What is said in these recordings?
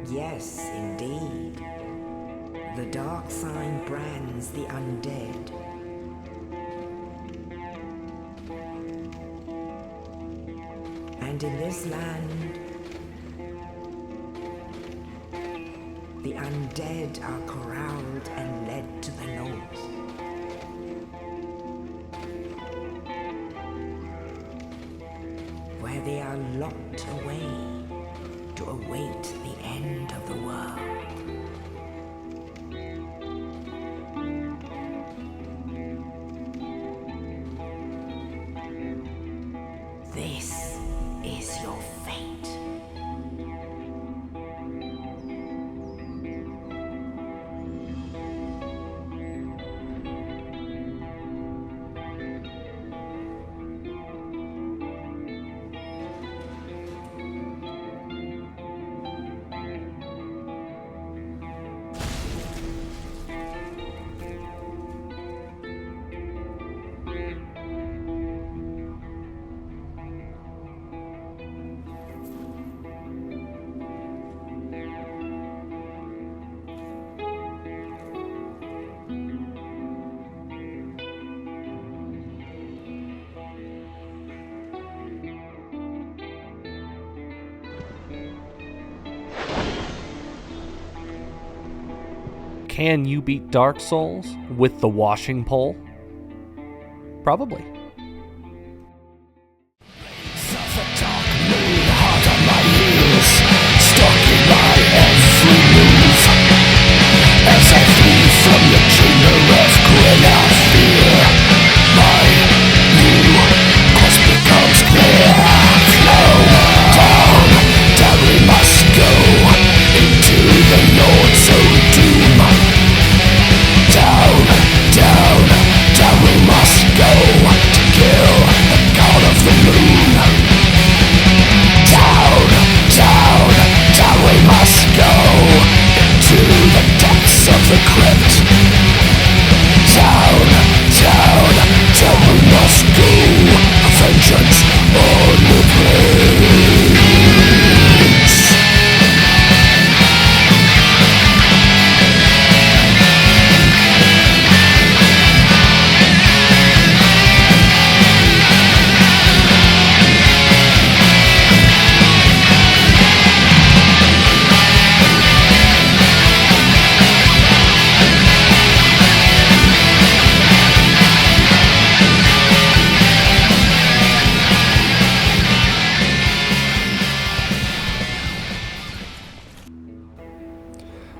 Yes, indeed. The dark sign brands the undead. And in this land, the undead are corralled and led to the north. Where they are locked away to await the end of the world. This is your fate. Can you beat Dark Souls with the washing pole? Probably.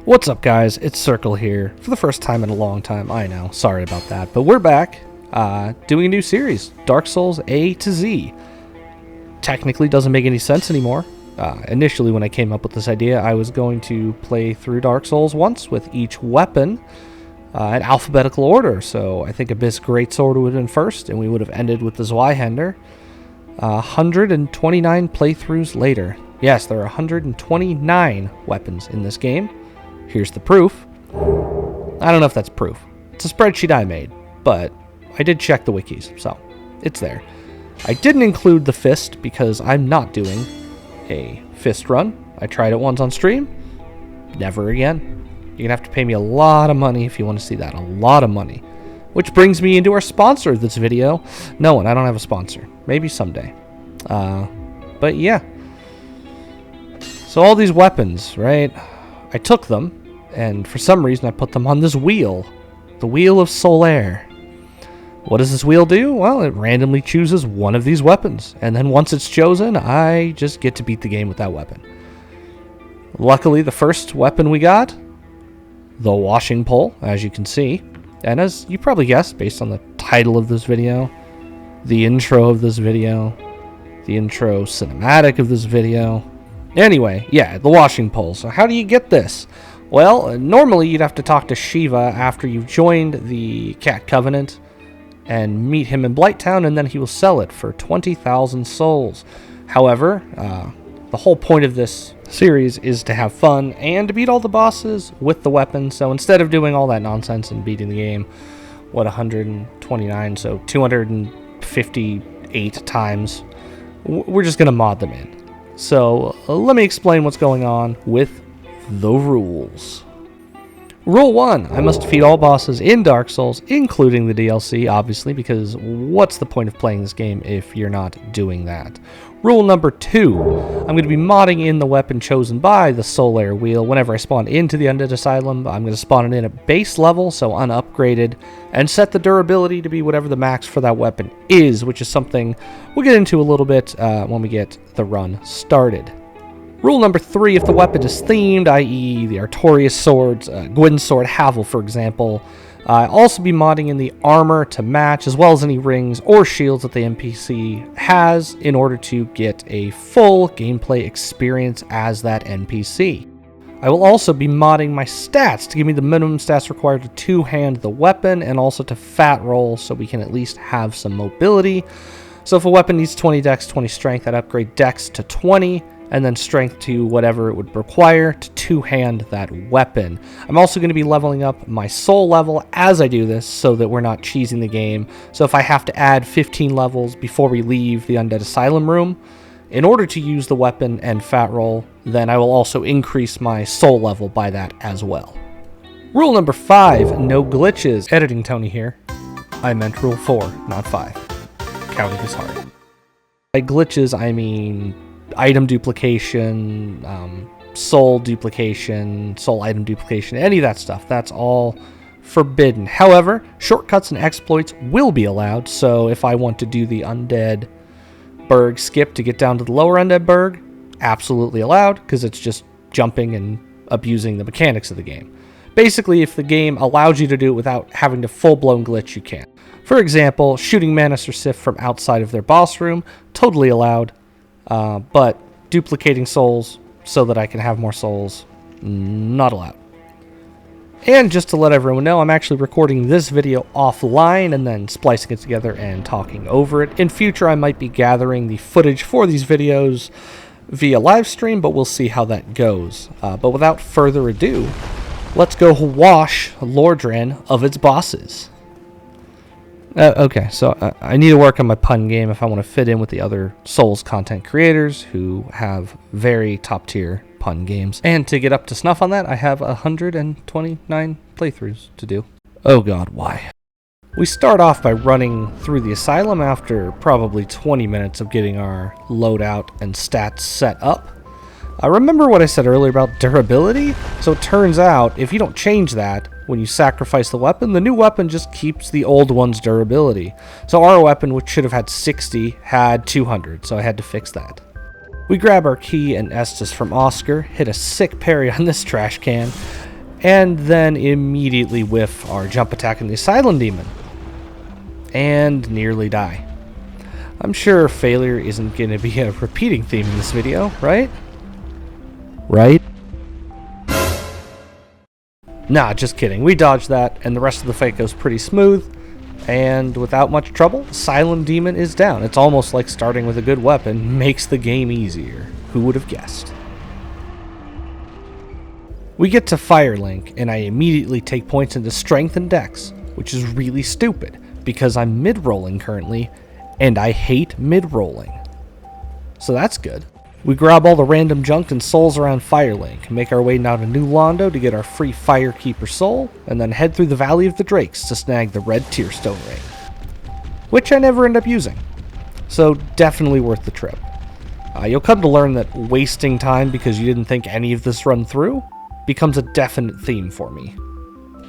What's up, guys? It's Circle here for the first time in a long time. I know, sorry about that, but we're back doing a new series, Dark Souls A to Z. Technically doesn't make any sense anymore. Initially, when I came up with this idea, I was going to play through Dark Souls once with each weapon in alphabetical order. So I think Abyss Greatsword would have been first, and we would have ended with the Zweihänder. 129 playthroughs later. Yes, there are 129 weapons in this game. Here's the proof. I don't know if that's proof. It's a spreadsheet I made, but I did check the wikis, so it's there. I didn't include the fist because I'm not doing a fist run. I tried it once on stream. Never again. You're going to have to pay me a lot of money if you want to see that. A lot of money. Which brings me into our sponsor of this video. No one. I don't have a sponsor. Maybe someday. But yeah. So all these weapons, right? I took them, and for some reason I put them on this wheel. The Wheel of Solaire. What does this wheel do? Well, it randomly chooses one of these weapons, and then once it's chosen, I just get to beat the game with that weapon. Luckily, the first weapon we got, the washing pole, as you can see, and as you probably guessed based on the title of this video, the intro of this video, the intro cinematic of this video. Anyway, yeah, the washing pole. So how do you get this? Well, normally you'd have to talk to Shiva after you've joined the Cat Covenant and meet him in Blighttown, and then he will sell it for 20,000 souls. However, the whole point of this series is to have fun and to beat all the bosses with the weapon. So instead of doing all that nonsense and beating the game, 129, so 258 times, we're just going to mod them in. So let me explain what's going on with the rules. Rule 1, I must defeat all bosses in Dark Souls, including the DLC, obviously, because what's the point of playing this game if you're not doing that? Rule number 2, I'm going to be modding in the weapon chosen by the Solaire wheel. Whenever I spawn into the Undead Asylum, I'm going to spawn it in at base level, so unupgraded, and set the durability to be whatever the max for that weapon is, which is something we'll get into a little bit when we get the run started. Rule number 3, if the weapon is themed, i.e. the Artorias swords, Gwyn's sword, Havel, for example, I'll also be modding in the armor to match, as well as any rings or shields that the NPC has in order to get a full gameplay experience as that NPC. I will also be modding my stats to give me the minimum stats required to two-hand the weapon and also to fat roll so we can at least have some mobility. So if a weapon needs 20 dex, 20 strength, I'd upgrade dex to 20, and then strength to whatever it would require to two-hand that weapon. I'm also going to be leveling up my soul level as I do this so that we're not cheesing the game. So if I have to add 15 levels before we leave the Undead Asylum room, in order to use the weapon and fat roll, then I will also increase my soul level by that as well. Rule number 5, no glitches. Editing Tony here. I meant rule 4, not 5. Counting is hard. By glitches, I mean item duplication, soul duplication, soul item duplication, any of that stuff. That's all forbidden. However, shortcuts and exploits will be allowed, so if I want to do the Undead Burg skip to get down to the lower Undead Burg, absolutely allowed, because it's just jumping and abusing the mechanics of the game. Basically, if the game allows you to do it without having to full-blown glitch, you can. For example, shooting Manus or Sif from outside of their boss room, totally allowed. But duplicating souls so that I can have more souls, not allowed. And just to let everyone know, I'm actually recording this video offline and then splicing it together and talking over it. In future, I might be gathering the footage for these videos via live stream, but we'll see how that goes. But without further ado, let's go wash Lordran of its bosses. Okay, so I need to work on my pun game if I want to fit in with the other Souls content creators who have very top-tier pun games. And to get up to snuff on that, I have 129 playthroughs to do. Oh god, why? We start off by running through the asylum after probably 20 minutes of getting our loadout and stats set up. Remember what I said earlier about durability? So it turns out, if you don't change that, when you sacrifice the weapon, the new weapon just keeps the old one's durability. So our weapon, which should have had 60, had 200, so I had to fix that. We grab our key and Estus from Oscar, hit a sick parry on this trash can, and then immediately whiff our jump attack on the Asylum Demon. And nearly die. I'm sure failure isn't going to be a repeating theme in this video, right? Right? Nah, just kidding. We dodged that, and the rest of the fight goes pretty smooth, and without much trouble, Asylum Demon is down. It's almost like starting with a good weapon makes the game easier. Who would have guessed? We get to Firelink, and I immediately take points into Strength and Dex, which is really stupid, because I'm mid-rolling currently, and I hate mid-rolling. So that's good. We grab all the random junk and souls around Firelink, make our way now to New Londo to get our free Firekeeper soul, and then head through the Valley of the Drakes to snag the red Tearstone ring, which I never end up using. So definitely worth the trip. You'll come to learn that wasting time because you didn't think any of this run through becomes a definite theme for me.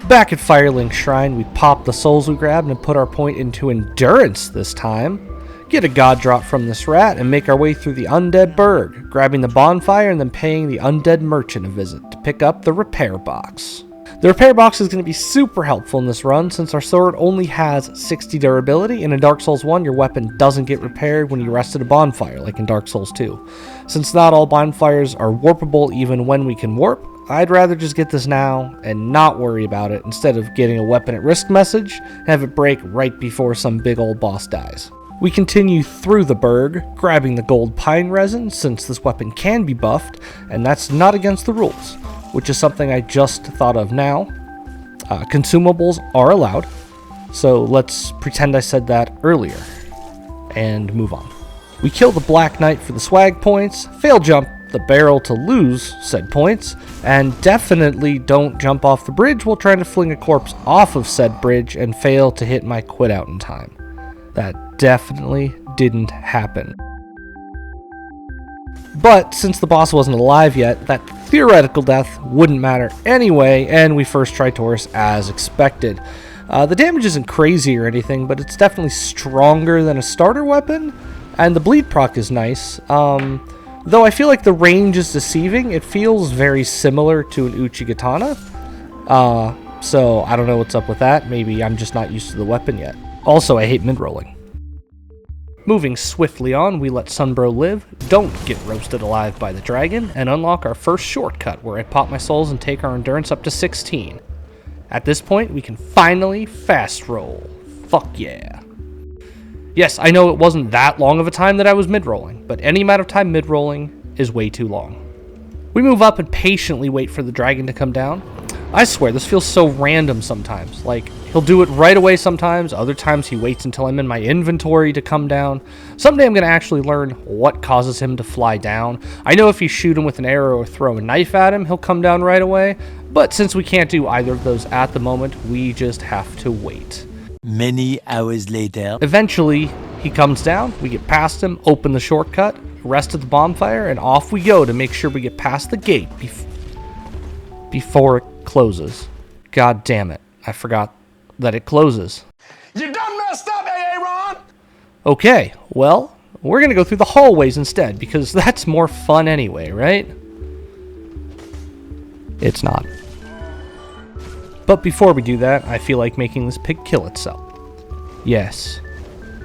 Back at Firelink Shrine, we pop the souls we grabbed and put our point into Endurance this time. Get a god drop from this rat and make our way through the Undead Burg, grabbing the bonfire and then paying the Undead Merchant a visit to pick up the repair box. The repair box is going to be super helpful in this run since our sword only has 60 durability, and in Dark Souls 1 your weapon doesn't get repaired when you rest at a bonfire like in Dark Souls 2. Since not all bonfires are warpable even when we can warp, I'd rather just get this now and not worry about it instead of getting a weapon at risk message and have it break right before some big old boss dies. We continue through the burg, grabbing the gold pine resin since this weapon can be buffed, and that's not against the rules, which is something I just thought of now. Consumables are allowed, so let's pretend I said that earlier, and move on. We kill the Black Knight for the swag points, fail jump the barrel to lose said points, and definitely don't jump off the bridge while trying to fling a corpse off of said bridge and fail to hit my quit out in time. That definitely didn't happen. But since the boss wasn't alive yet, that theoretical death wouldn't matter anyway, and we first tried Taurus as expected. The damage isn't crazy or anything, but it's definitely stronger than a starter weapon, and the bleed proc is nice. Though I feel like the range is deceiving, it feels very similar to an Uchi Katana. So I don't know what's up with that. Maybe I'm just not used to the weapon yet. Also, I hate mid-rolling. Moving swiftly on, we let Sunbro live, don't get roasted alive by the dragon, and unlock our first shortcut where I pop my souls and take our endurance up to 16. At this point, we can finally fast roll. Fuck yeah. Yes, I know it wasn't that long of a time that I was mid-rolling, but any amount of time mid-rolling is way too long. We move up and patiently wait for the dragon to come down. I swear, this feels so random sometimes. Like, he'll do it right away sometimes, other times he waits until I'm in my inventory to come down. Someday I'm going to actually learn what causes him to fly down. I know if you shoot him with an arrow or throw a knife at him, he'll come down right away. But since we can't do either of those at the moment, we just have to wait. Many hours later. Eventually, he comes down, we get past him, open the shortcut, rest of the bonfire, and off we go to make sure we get past the gate before it closes. God damn it, I forgot that it closes. You done messed up, Aaron! Okay, well, we're gonna go through the hallways instead, because that's more fun anyway, right? It's not. But before we do that, I feel like making this pig kill itself. Yes.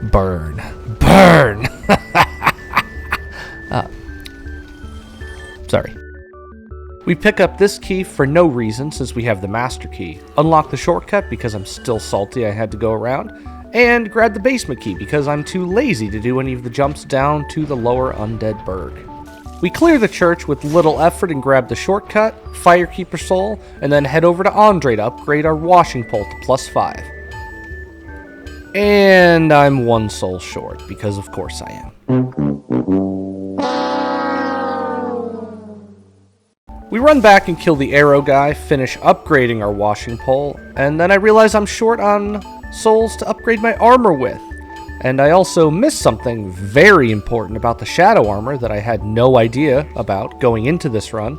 Burn. Burn! Sorry. We pick up this key for no reason since we have the master key, unlock the shortcut because I'm still salty I had to go around, and grab the basement key because I'm too lazy to do any of the jumps down to the lower undead burg. We clear the church with little effort and grab the shortcut, Firekeeper Soul, and then head over to Andre to upgrade our washing pole to +5. And I'm 1 soul short, because of course I am. We run back and kill the arrow guy, finish upgrading our washing pole, and then I realize I'm short on souls to upgrade my armor with. And I also missed something very important about the shadow armor that I had no idea about going into this run,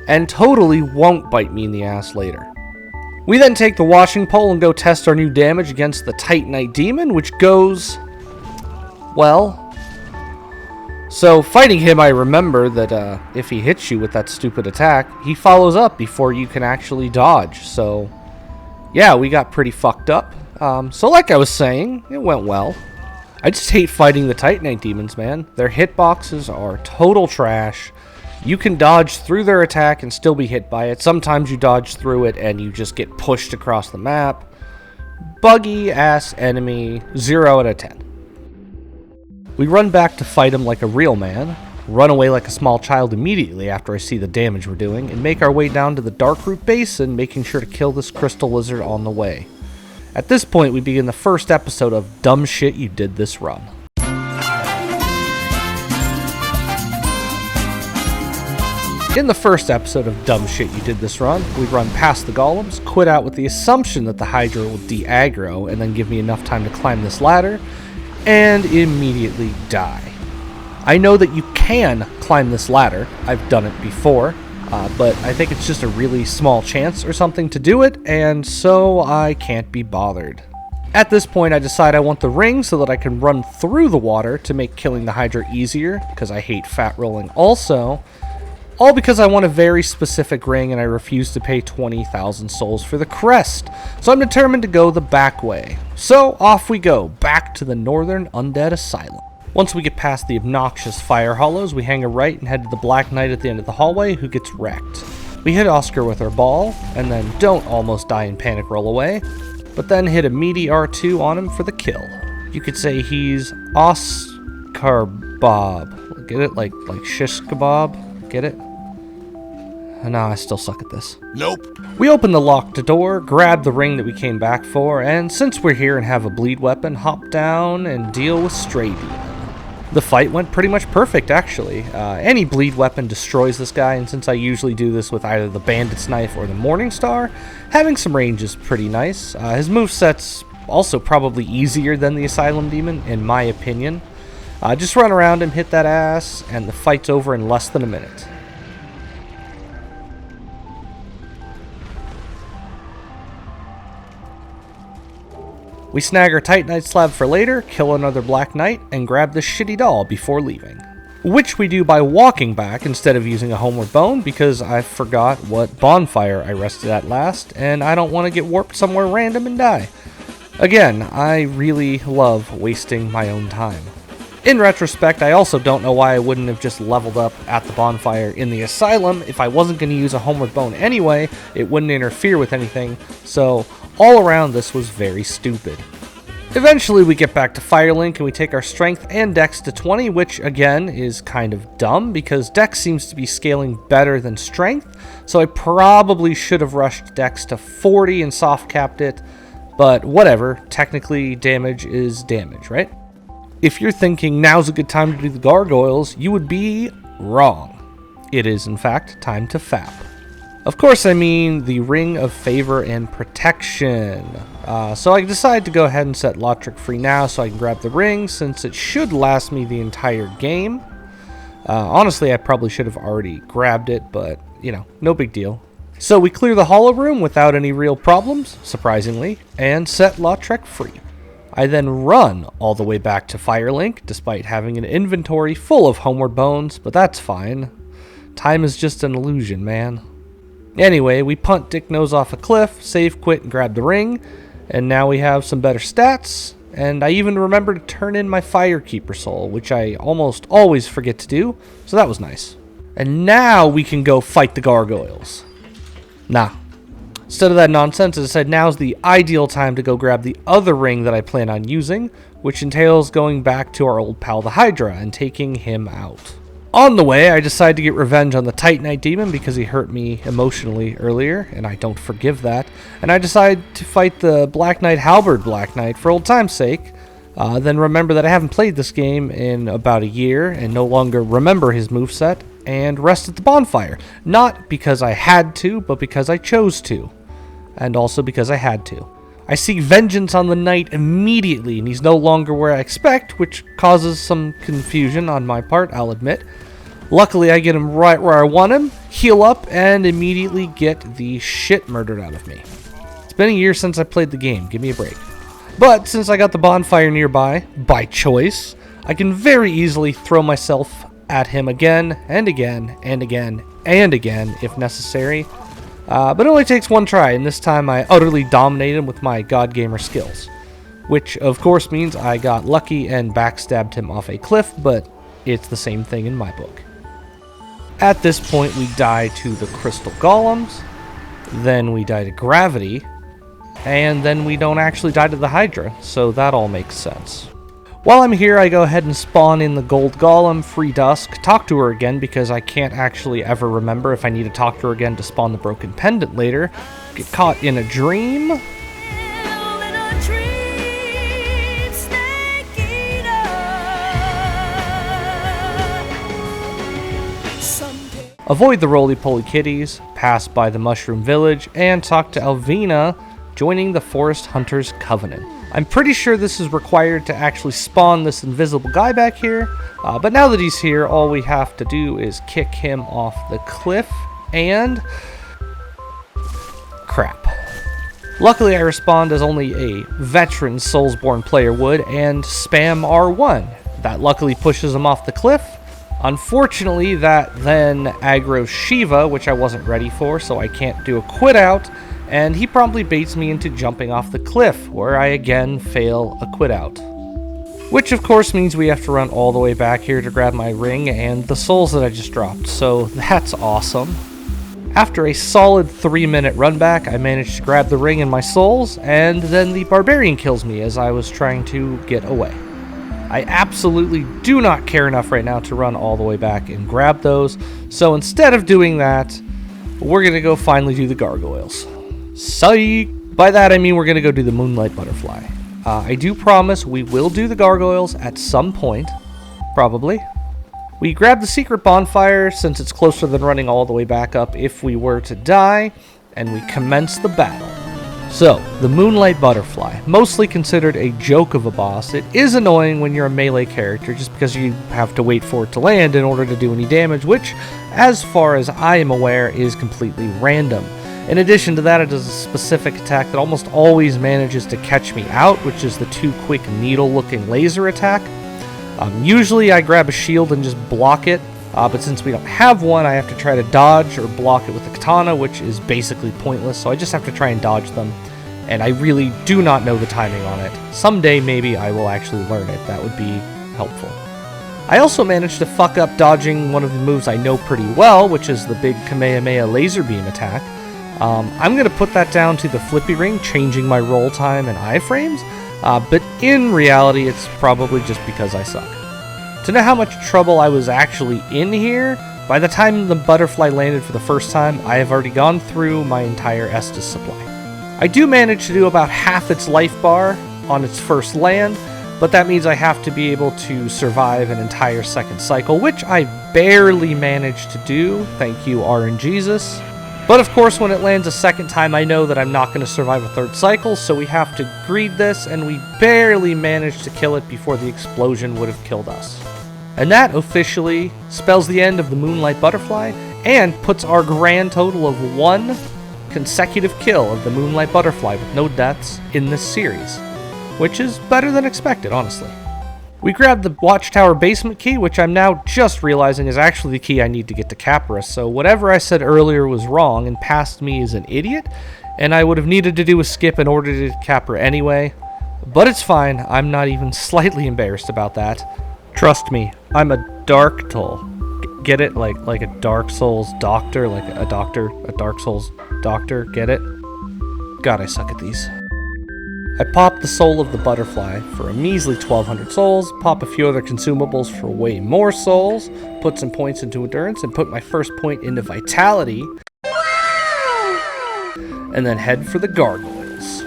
and totally won't bite me in the ass later. We then take the washing pole and go test our new damage against the Titanite Demon, which goes, well. So fighting him, I remember that if he hits you with that stupid attack, he follows up before you can actually dodge. So yeah, we got pretty fucked up. So like I was saying, it went well. I just hate fighting the Titanite demons, man. Their hitboxes are total trash. You can dodge through their attack and still be hit by it. Sometimes you dodge through it and you just get pushed across the map. Buggy ass enemy, 0 out of 10. We run back to fight him like a real man, run away like a small child immediately after I see the damage we're doing, and make our way down to the Darkroot Basin, making sure to kill this crystal lizard on the way. At this point, we begin the first episode of Dumb Shit You Did This Run. In the first episode of Dumb Shit You Did This Run, we run past the golems, quit out with the assumption that the Hydra will de-aggro and then give me enough time to climb this ladder, and immediately die. I know that you can climb this ladder, I've done it before, but I think it's just a really small chance or something to do it, and so I can't be bothered. At this point, I decide I want the ring so that I can run through the water to make killing the Hydra easier, because I hate fat rolling also, all because I want a very specific ring and I refuse to pay 20,000 souls for the crest, so I'm determined to go the back way. So off we go, back to the northern Undead Asylum. Once we get past the obnoxious fire hollows, we hang a right and head to the Black Knight at the end of the hallway, who gets wrecked. We hit Oscar with our ball, and then don't almost die and panic roll away, but then hit a meaty R2 on him for the kill. You could say he's Oscar Bob. Get it? Like shish kebab? Get it? No, I still suck at this. Nope. We open the locked door, grab the ring that we came back for, and since we're here and have a bleed weapon, hop down and deal with Stray Demon. The fight went pretty much perfect, actually. Any bleed weapon destroys this guy, and since I usually do this with either the Bandit's Knife or the Morningstar, having some range is pretty nice. His moveset's also probably easier than the Asylum Demon, in my opinion. Just run around him, hit that ass, and the fight's over in less than a minute. We snag our Titanite slab for later, kill another Black Knight, and grab the shitty doll before leaving. Which we do by walking back instead of using a homeward bone, because I forgot what bonfire I rested at last, and I don't want to get warped somewhere random and die. Again, I really love wasting my own time. In retrospect, I also don't know why I wouldn't have just leveled up at the bonfire in the Asylum. If I wasn't going to use a homeward bone anyway, it wouldn't interfere with anything, so all around this was very stupid. Eventually we get back to Firelink and we take our strength and dex to 20, which again is kind of dumb because dex seems to be scaling better than strength, so I probably should have rushed dex to 40 and soft capped it, but whatever, technically damage is damage, right? If you're thinking now's a good time to do the gargoyles, you would be wrong. It is in fact time to fap. Of course, I mean the Ring of Favor and Protection. So I decided to go ahead and set Lautrec free now so I can grab the ring, since it should last me the entire game. Honestly, I probably should have already grabbed it, but, you know, no big deal. So we clear the hollow room without any real problems, surprisingly, and set Lautrec free. I then run all the way back to Firelink, despite having an inventory full of homeward bones, but that's fine. Time is just an illusion, man. Anyway, we punt Dick Nose off a cliff, save quit, and grab the ring, and now we have some better stats, and I even remember to turn in my Firekeeper soul, which I almost always forget to do, so that was nice. And now we can go fight the gargoyles. Nah. Instead of that nonsense, I said now's the ideal time to go grab the other ring that I plan on using, which entails going back to our old pal the Hydra and taking him out. On the way, I decide to get revenge on the Titanite Demon because he hurt me emotionally earlier, and I don't forgive that. And I decide to fight the Black Knight Halberd Black Knight for old time's sake. Then remember that I haven't played this game in about a year and no longer remember his moveset, and rest at the bonfire. Not because I had to, but because I chose to. And also because I had to. I see vengeance on the knight immediately, and he's no longer where I expect, which causes some confusion on my part, I'll admit. Luckily, I get him right where I want him, heal up, and immediately get the shit murdered out of me. It's been a year since I played the game, give me a break. But since I got the bonfire nearby, by choice, I can very easily throw myself at him again, and again, and again, and again, if necessary. But it only takes one try, and this time I utterly dominated him with my God Gamer skills. Which, of course, means I got lucky and backstabbed him off a cliff, but it's the same thing in my book. At this point, we die to the Crystal Golems, then we die to Gravity, and then we don't actually die to the Hydra, so that all makes sense. While I'm here, I go ahead and spawn in the Gold Golem, free Dusk, talk to her again because I can't actually ever remember if I need to talk to her again to spawn the Broken Pendant later, get caught in a dream. Avoid the roly-poly kitties, pass by the Mushroom Village, and talk to Elvina, joining the Forest Hunters Covenant. I'm pretty sure this is required to actually spawn this invisible guy back here, but now that he's here, all we have to do is kick him off the cliff, and crap. Luckily, I respond as only a veteran Soulsborne player would, and spam R1. That luckily pushes him off the cliff. Unfortunately, that then aggroes Shiva, which I wasn't ready for, so I can't do a quit out, and he promptly baits me into jumping off the cliff, where I again fail a quit out. Which of course means we have to run all the way back here to grab my ring and the souls that I just dropped, so that's awesome. After a solid 3-minute run back, I managed to grab the ring and my souls, and then the barbarian kills me as I was trying to get away. I absolutely do not care enough right now to run all the way back and grab those, so instead of doing that, we're gonna go finally do the gargoyles. Psych! By that I mean we're gonna go do the Moonlight Butterfly. I do promise we will do the gargoyles at some point, Probably. We grab the secret bonfire since it's closer than running all the way back up if we were to die, and we commence the battle. So, the Moonlight Butterfly, mostly considered a joke of a boss. It is annoying when you're a melee character just because you have to wait for it to land in order to do any damage, which, as far as I am aware, is completely random. In addition to that, it does a specific attack that almost always manages to catch me out, which is the too quick needle-looking laser attack. Usually I grab a shield and just block it, but since we don't have one, I have to try to dodge or block it with the katana, which is basically pointless, so I just have to try and dodge them, and I really do not know the timing on it. Someday maybe I will actually learn it. That would be helpful. I also managed to fuck up dodging one of the moves I know pretty well, which is the big Kamehameha laser beam attack. I'm going to put that down to the flippy ring, changing my roll time and iframes, but in reality it's probably just because I suck. To know how much trouble I was actually in here, by the time the butterfly landed for the first time, I have already gone through my entire Estus supply. I do manage to do about half its life bar on its first land, but that means I have to be able to survive an entire second cycle, which I barely managed to do, thank you RNGesus. But of course, when it lands a second time, I know that I'm not going to survive a third cycle, so we have to greed this, and we barely managed to kill it before the explosion would have killed us. And that officially spells the end of the Moonlight Butterfly, and puts our grand total of 1 consecutive kill of the Moonlight Butterfly with no deaths in this series, which is better than expected, honestly. We grabbed the Watchtower basement key, which I'm now just realizing is actually the key I need to get to Kapra, so whatever I said earlier was wrong and passed me as an idiot, and I would have needed to do a skip in order to get Kapra anyway. But it's fine, I'm not even slightly embarrassed about that. Trust me, I'm a Dark Toll. Get it? Like a Dark Souls doctor, like a doctor, a Dark Souls doctor, get it? God, I suck at these. I pop the soul of the butterfly for a measly 1,200 souls, pop a few other consumables for way more souls, put some points into endurance, and put my first point into vitality, and then head for the gargoyles.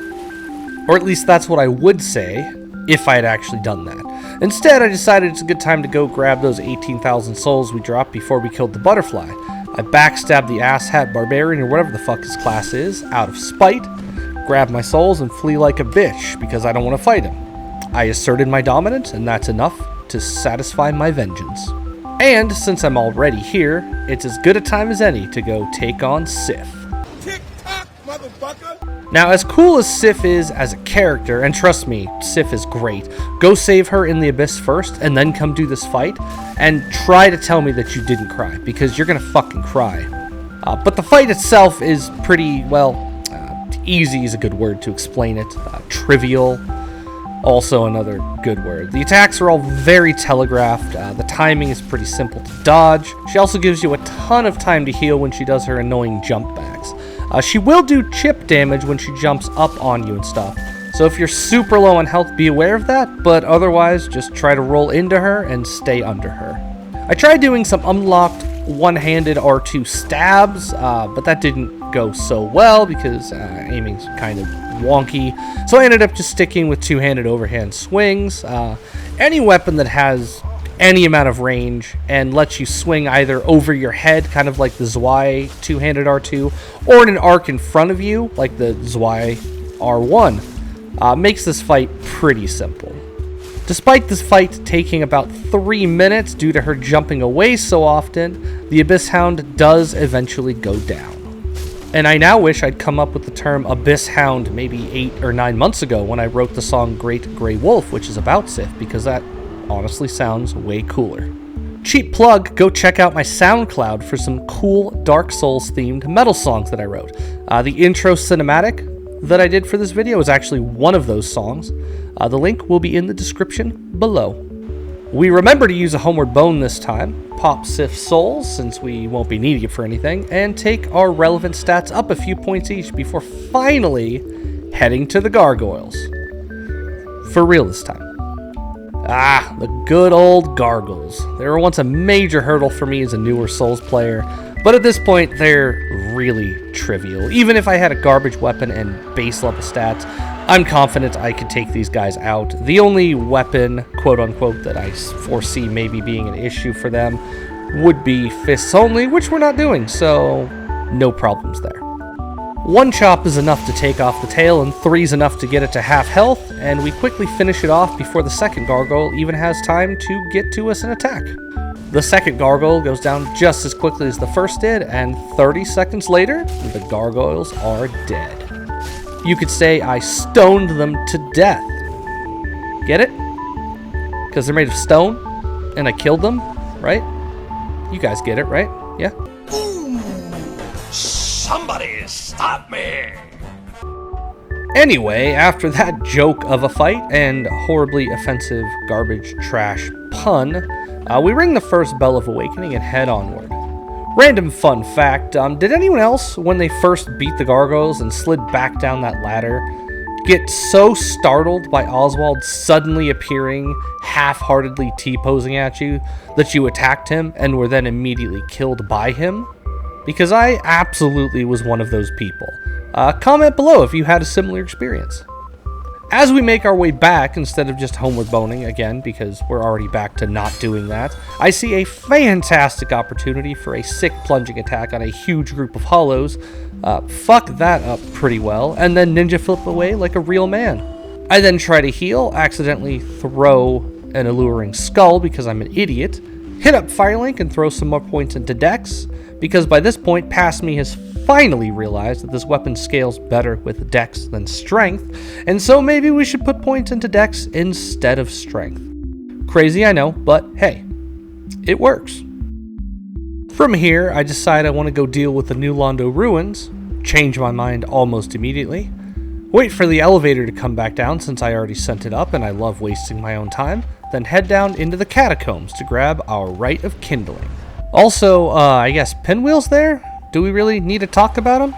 Or at least that's what I would say if I had actually done that. Instead, I decided it's a good time to go grab those 18,000 souls we dropped before we killed the butterfly. I backstabbed the asshat barbarian or whatever the fuck his class is, out of spite, grab my souls and flee like a bitch because I don't want to fight him. I asserted my dominance, and that's enough to satisfy my vengeance. And since I'm already here, it's as good a time as any to go take on Ceath. Tick-tock, motherfucker! Now, as cool as Ceath is as a character, and trust me, Ceath is great, go save her in the Abyss first, and then come do this fight, and try to tell me that you didn't cry, because you're gonna fucking cry. But the fight itself is pretty, well, easy is a good word to explain it. Trivial, also another good word. The attacks are all very telegraphed. The timing is pretty simple to dodge. She also gives you a ton of time to heal when she does her annoying jump backs. She will do chip damage when she jumps up on you and stuff. So if you're super low on health, be aware of that, but otherwise just try to roll into her and stay under her. I tried doing some unlocked one-handed R2 stabs, but that didn't go so well because aiming's kind of wonky, so I ended up just sticking with two-handed overhand swings. Any weapon that has any amount of range and lets you swing either over your head, kind of like the Zwei two-handed R2, or in an arc in front of you, like the Zwei R1, makes this fight pretty simple. Despite this fight taking about 3 minutes due to her jumping away so often, the Abyss Hound does eventually go down. And I now wish I'd come up with the term Abyss Hound maybe 8 or 9 months ago when I wrote the song Great Grey Wolf, which is about Ceath, because that honestly sounds way cooler. Cheap plug, go check out my SoundCloud for some cool Dark Souls themed metal songs that I wrote. The intro cinematic that I did for this video is actually one of those songs. The link will be in the description below. We remember to use a homeward bone this time, pop Ceath's souls since we won't be needing it for anything, and take our relevant stats up a few points each before finally heading to the gargoyles. For real this time. The good old gargoyles. They were once a major hurdle for me as a newer Souls player, but at this point they're really trivial. Even if I had a garbage weapon and base level stats, I'm confident I could take these guys out. The only weapon, quote-unquote, that I foresee maybe being an issue for them would be fists only, which we're not doing, so no problems there. 1 chop is enough to take off the tail, and 3 is enough to get it to half health, and we quickly finish it off before the second gargoyle even has time to get to us and attack. The second gargoyle goes down just as quickly as the first did, and 30 seconds later, the gargoyles are dead. You could say I stoned them to death. Get it? Because they're made of stone, and I killed them, right? You guys get it, right? Yeah? Somebody stop me! Anyway, after that joke of a fight and horribly offensive garbage trash pun, we ring the first bell of awakening and head onward. Random fun fact, did anyone else, when they first beat the gargoyles and slid back down that ladder, get so startled by Oswald suddenly appearing, half-heartedly T-posing at you, that you attacked him and were then immediately killed by him? Because I absolutely was one of those people. Comment below if you had a similar experience. As we make our way back, instead of just homeward boning, again, because we're already back to not doing that, I see a fantastic opportunity for a sick plunging attack on a huge group of hollows, fuck that up pretty well, and then ninja flip away like a real man. I then try to heal, accidentally throw an alluring skull because I'm an idiot, hit up Firelink and throw some more points into Dex, because by this point, past me has finally realized that this weapon scales better with Dex than Strength, and so maybe we should put points into Dex instead of Strength. Crazy, I know, but hey, it works. From here, I decide I want to go deal with the New Londo ruins, change my mind almost immediately, wait for the elevator to come back down since I already sent it up and I love wasting my own time, then head down into the catacombs to grab our Rite of Kindling. Also, I guess Pinwheel's there? Do we really need to talk about him?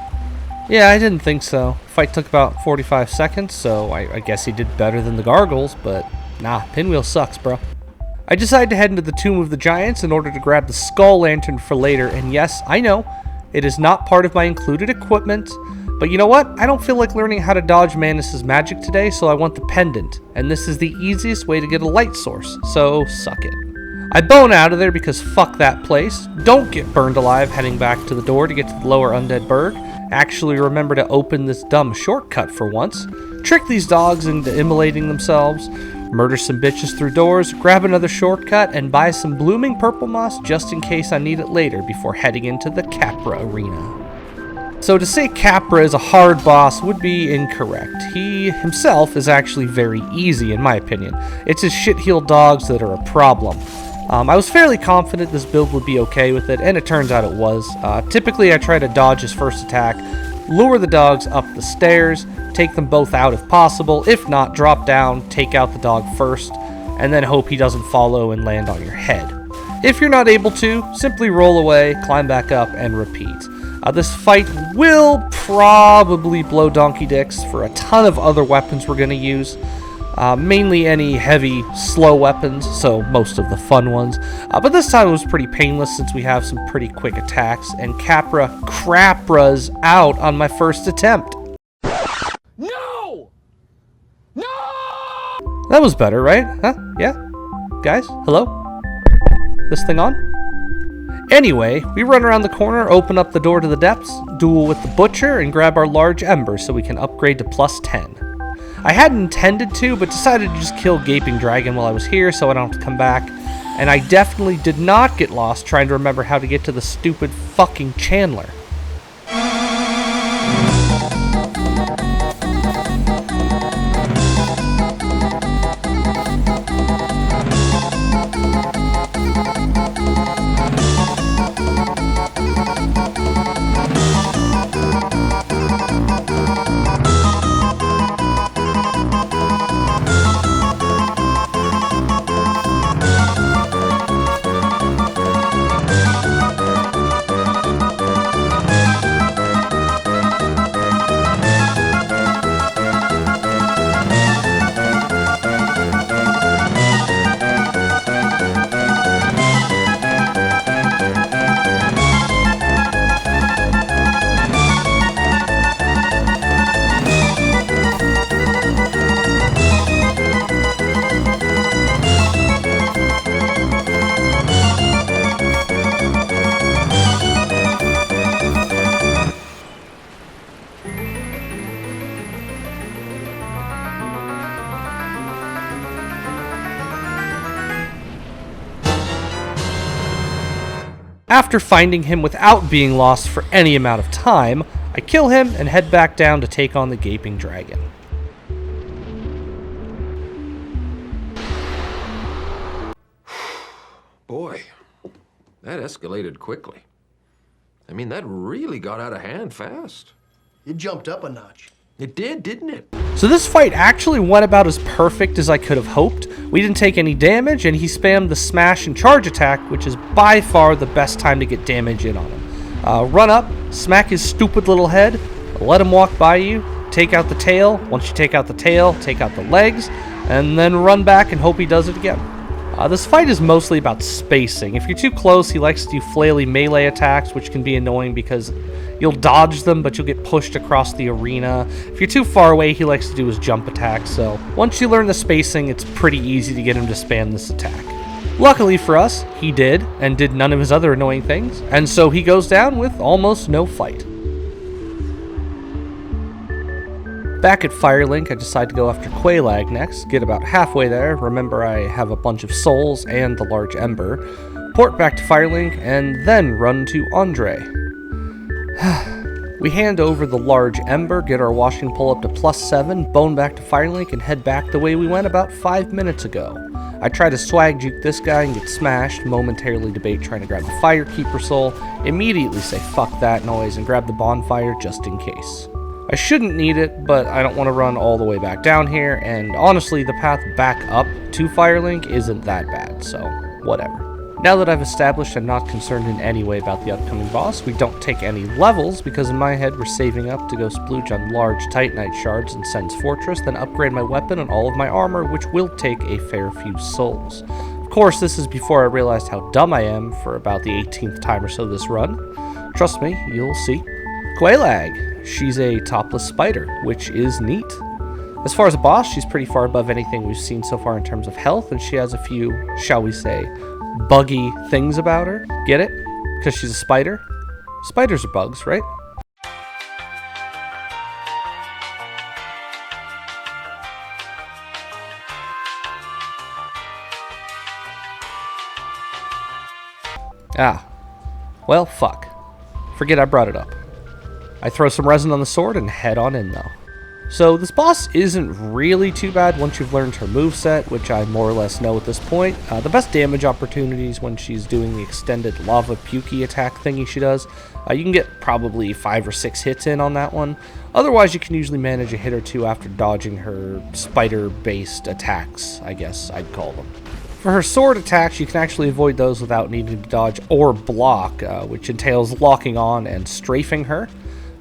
Yeah, I didn't think so. Fight took about 45 seconds, so I guess he did better than the Gargoyles, but nah, Pinwheel sucks, bro. I decide to head into the Tomb of the Giants in order to grab the Skull Lantern for later, and yes, I know, it is not part of my included equipment, but you know what? I don't feel like learning how to dodge Manus' magic today, so I want the pendant, and this is the easiest way to get a light source, so suck it. I bone out of there because fuck that place, don't get burned alive heading back to the door to get to the lower Undead Burg, actually remember to open this dumb shortcut for once, trick these dogs into immolating themselves, murder some bitches through doors, grab another shortcut, and buy some blooming purple moss just in case I need it later before heading into the Kapra arena. So to say Kapra is a hard boss would be incorrect. He himself is actually very easy in my opinion. It's his shit-heeled dogs that are a problem. I was fairly confident this build would be okay with it, and it turns out it was. Typically I try to dodge his first attack, lure the dogs up the stairs, take them both out if possible, if not, drop down, take out the dog first, and then hope he doesn't follow and land on your head. If you're not able to, simply roll away, climb back up, and repeat. This fight will probably blow donkey dicks for a ton of other weapons we're going to use. Mainly any heavy, slow weapons, so most of the fun ones. But this time it was pretty painless since we have some pretty quick attacks, and Kapra crapra's out on my first attempt. No! No! That was better, right? Huh? Yeah? Guys? Hello? This thing on? Anyway, we run around the corner, open up the door to the depths, duel with the butcher, and grab our large ember so we can upgrade to plus 10. I hadn't intended to, but decided to just kill Gaping Dragon while I was here so I don't have to come back, and I definitely did not get lost trying to remember how to get to the stupid fucking Chandler. After finding him without being lost for any amount of time, I kill him and head back down to take on the gaping dragon. Boy, that escalated quickly. I mean, that really got out of hand fast. It jumped up a notch. It did, didn't it? So this fight actually went about as perfect as I could have hoped. We didn't take any damage, and he spammed the smash and charge attack, which is by far the best time to get damage in on him. Run up, smack his stupid little head, let him walk by you, take out the tail. Once you take out the tail, take out the legs, and then run back and hope he does it again. This fight is mostly about spacing. If you're too close, he likes to do flaily melee attacks, which can be annoying because you'll dodge them, but you'll get pushed across the arena. If you're too far away, he likes to do his jump attacks, so once you learn the spacing, it's pretty easy to get him to spam this attack. Luckily for us, he did, and did none of his other annoying things, and so he goes down with almost no fight. Back at Firelink, I decide to go after Quelaaq next, get about halfway there, remember I have a bunch of souls and the large ember, port back to Firelink, and then run to Andre. We hand over the large ember, get our washing pole up to +7, bone back to Firelink, and head back the way we went about 5 minutes ago. I try to swag juke this guy and get smashed, momentarily debate trying to grab the Firekeeper soul, immediately say fuck that noise and grab the bonfire just in case. I shouldn't need it, but I don't want to run all the way back down here, and honestly, the path back up to Firelink isn't that bad, so whatever. Now that I've established I'm not concerned in any way about the upcoming boss, we don't take any levels, because in my head we're saving up to go splooge on large Titanite shards in Sen's Fortress, then upgrade my weapon and all of my armor, which will take a fair few souls. Of course, this is before I realized how dumb I am for about the 18th time or so this run. Trust me, you'll see. Quelaaq. She's a topless spider, which is neat. As far as a boss, she's pretty far above anything we've seen so far in terms of health, and she has a few, shall we say, buggy things about her. Get it? Because she's a spider? Spiders are bugs, right? Ah. Well, fuck. Forget I brought it up. I throw some resin on the sword and head on in though. So this boss isn't really too bad once you've learned her moveset, which I more or less know at this point. The best damage opportunities when she's doing the extended lava pukey attack thingy she does. You can get probably 5 or 6 hits in on that one. Otherwise you can usually manage a hit or two after dodging her spider-based attacks, I guess I'd call them. For her sword attacks, you can actually avoid those without needing to dodge or block, which entails locking on and strafing her.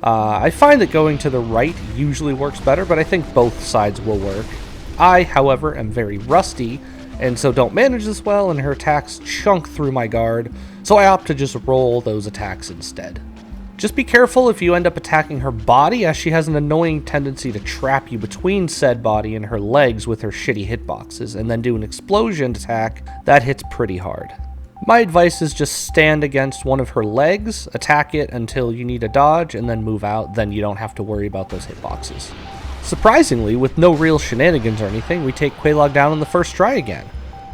I find that going to the right usually works better, but I think both sides will work. I, however, am very rusty, and so don't manage this well, and her attacks chunk through my guard, so I opt to just roll those attacks instead. Just be careful if you end up attacking her body, as she has an annoying tendency to trap you between said body and her legs with her shitty hitboxes, and then do an explosion attack that hits pretty hard. My advice is just stand against one of her legs, attack it until you need a dodge, and then move out, then you don't have to worry about those hitboxes. Surprisingly, with no real shenanigans or anything, we take Quelaaq down on the first try again.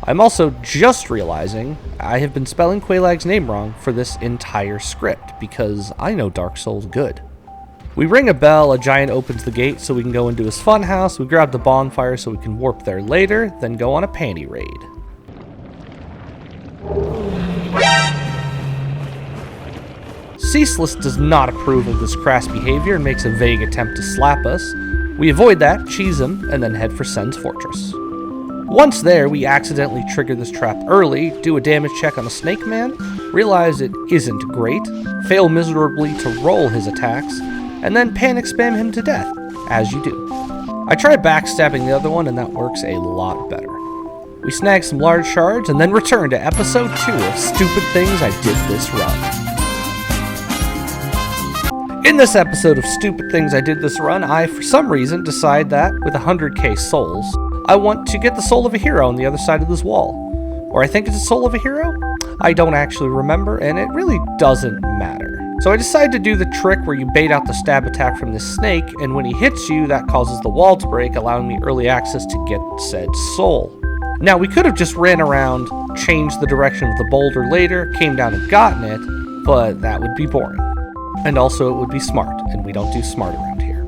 I'm also just realizing I have been spelling Quelaaq's name wrong for this entire script, because I know Dark Souls good. We ring a bell, a giant opens the gate so we can go into his funhouse, we grab the bonfire so we can warp there later, then go on a panty raid. Ceaseless does not approve of this crass behavior and makes a vague attempt to slap us. We avoid that, cheese him, and then head for Sen's Fortress. Once there, we accidentally trigger this trap early, do a damage check on the Snake Man, realize it isn't great, fail miserably to roll his attacks, and then panic spam him to death, as you do. I try backstabbing the other one, and that works a lot better. We snag some large shards, and then return to episode 2 of Stupid Things I Did This Run. In this episode of Stupid Things I Did This Run, I, for some reason, decide that, with 100k souls, I want to get the soul of a hero on the other side of this wall. Or I think it's a soul of a hero? I don't actually remember, and it really doesn't matter. So I decide to do the trick where you bait out the stab attack from this snake, and when he hits you, that causes the wall to break, allowing me early access to get said soul. Now, we could have just ran around, changed the direction of the boulder later, came down and gotten it, but that would be boring. And also it would be smart, and we don't do smart around here.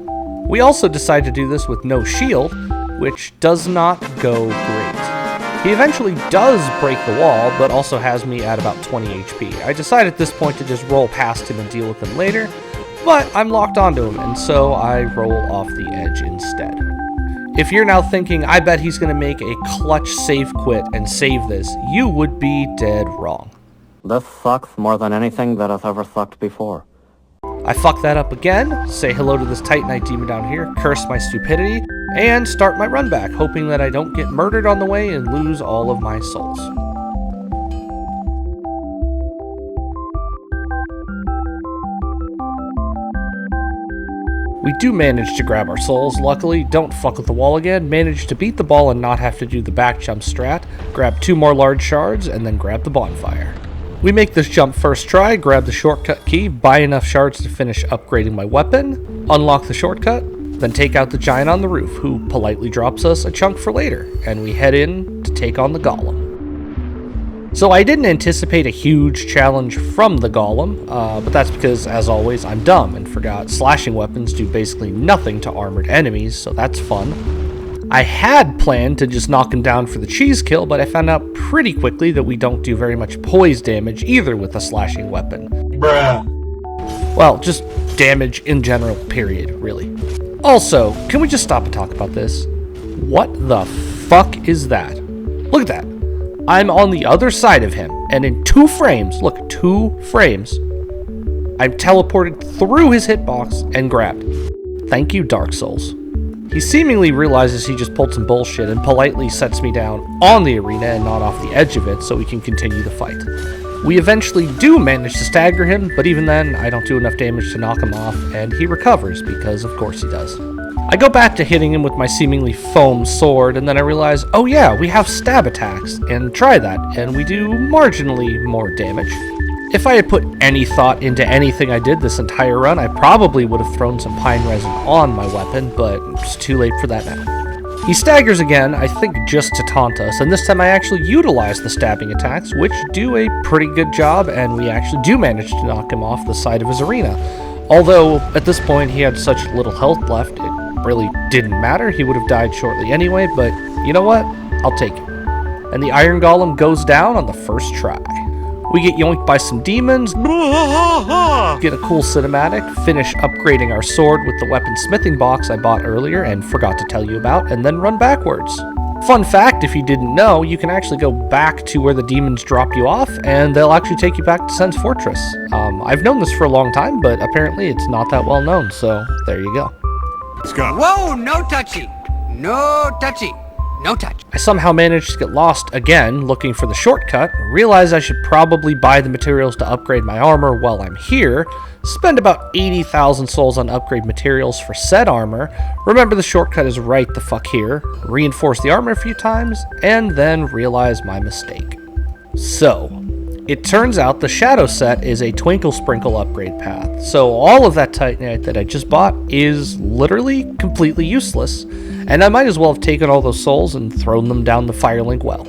We also decided to do this with no shield, which does not go great. He eventually does break the wall, but also has me at about 20 HP. I decided at this point to just roll past him and deal with him later, but I'm locked onto him, and so I roll off the edge instead. If you're now thinking, I bet he's going to make a clutch save quit and save this, you would be dead wrong. This sucks more than anything that has ever sucked before. I fuck that up again, say hello to this Titanite demon down here, curse my stupidity, and start my run back, hoping that I don't get murdered on the way and lose all of my souls. We do manage to grab our souls, luckily, don't fuck with the wall again, manage to beat the ball and not have to do the back jump strat, grab 2 more large shards, and then grab the bonfire. We make this jump first try, grab the shortcut key, buy enough shards to finish upgrading my weapon, unlock the shortcut, then take out the giant on the roof, who politely drops us a chunk for later, and we head in to take on the Golem. So I didn't anticipate a huge challenge from the Golem, but that's because, as always, I'm dumb and forgot slashing weapons do basically nothing to armored enemies, so that's fun. I had planned to just knock him down for the cheese kill, but I found out pretty quickly that we don't do very much poise damage either with a slashing weapon. Bruh. Well, just damage in general, period, really. Also, can we just stop and talk about this? What the fuck is that? Look at that. I'm on the other side of him, and in 2 frames, look, 2 frames, I'm teleported through his hitbox and grabbed. Thank you, Dark Souls. He seemingly realizes he just pulled some bullshit and politely sets me down on the arena and not off the edge of it so we can continue the fight. We eventually do manage to stagger him, but even then, I don't do enough damage to knock him off, and he recovers, because of course he does. I go back to hitting him with my seemingly foam sword, and then I realize, oh yeah, we have stab attacks, and try that, and we do marginally more damage. If I had put any thought into anything I did this entire run, I probably would have thrown some pine resin on my weapon, but it's too late for that now. He staggers again, I think just to taunt us, and this time I actually utilize the stabbing attacks, which do a pretty good job, and we actually do manage to knock him off the side of his arena. Although, at this point, he had such little health left, it really didn't matter, he would have died shortly anyway, but you know what? I'll take it. And the Iron Golem goes down on the first try. We get yoinked by some demons, get a cool cinematic, finish upgrading our sword with the weapon smithing box I bought earlier and forgot to tell you about, and then run backwards. Fun fact, if you didn't know, you can actually go back to where the demons drop you off, and they'll actually take you back to Sen's Fortress. I've known this for a long time, but apparently it's not that well known, so there you go. Let's go. Whoa, no touchy. No touchy. No touch. I somehow managed to get lost again, looking for the shortcut, realize I should probably buy the materials to upgrade my armor while I'm here, spend about 80,000 souls on upgrade materials for said armor, remember the shortcut is right the fuck here, reinforce the armor a few times, and then realize my mistake. So, it turns out the shadow set is a Twinkle Sprinkle upgrade path, so all of that Titanite that I just bought is literally completely useless, and I might as well have taken all those souls and thrown them down the Firelink well.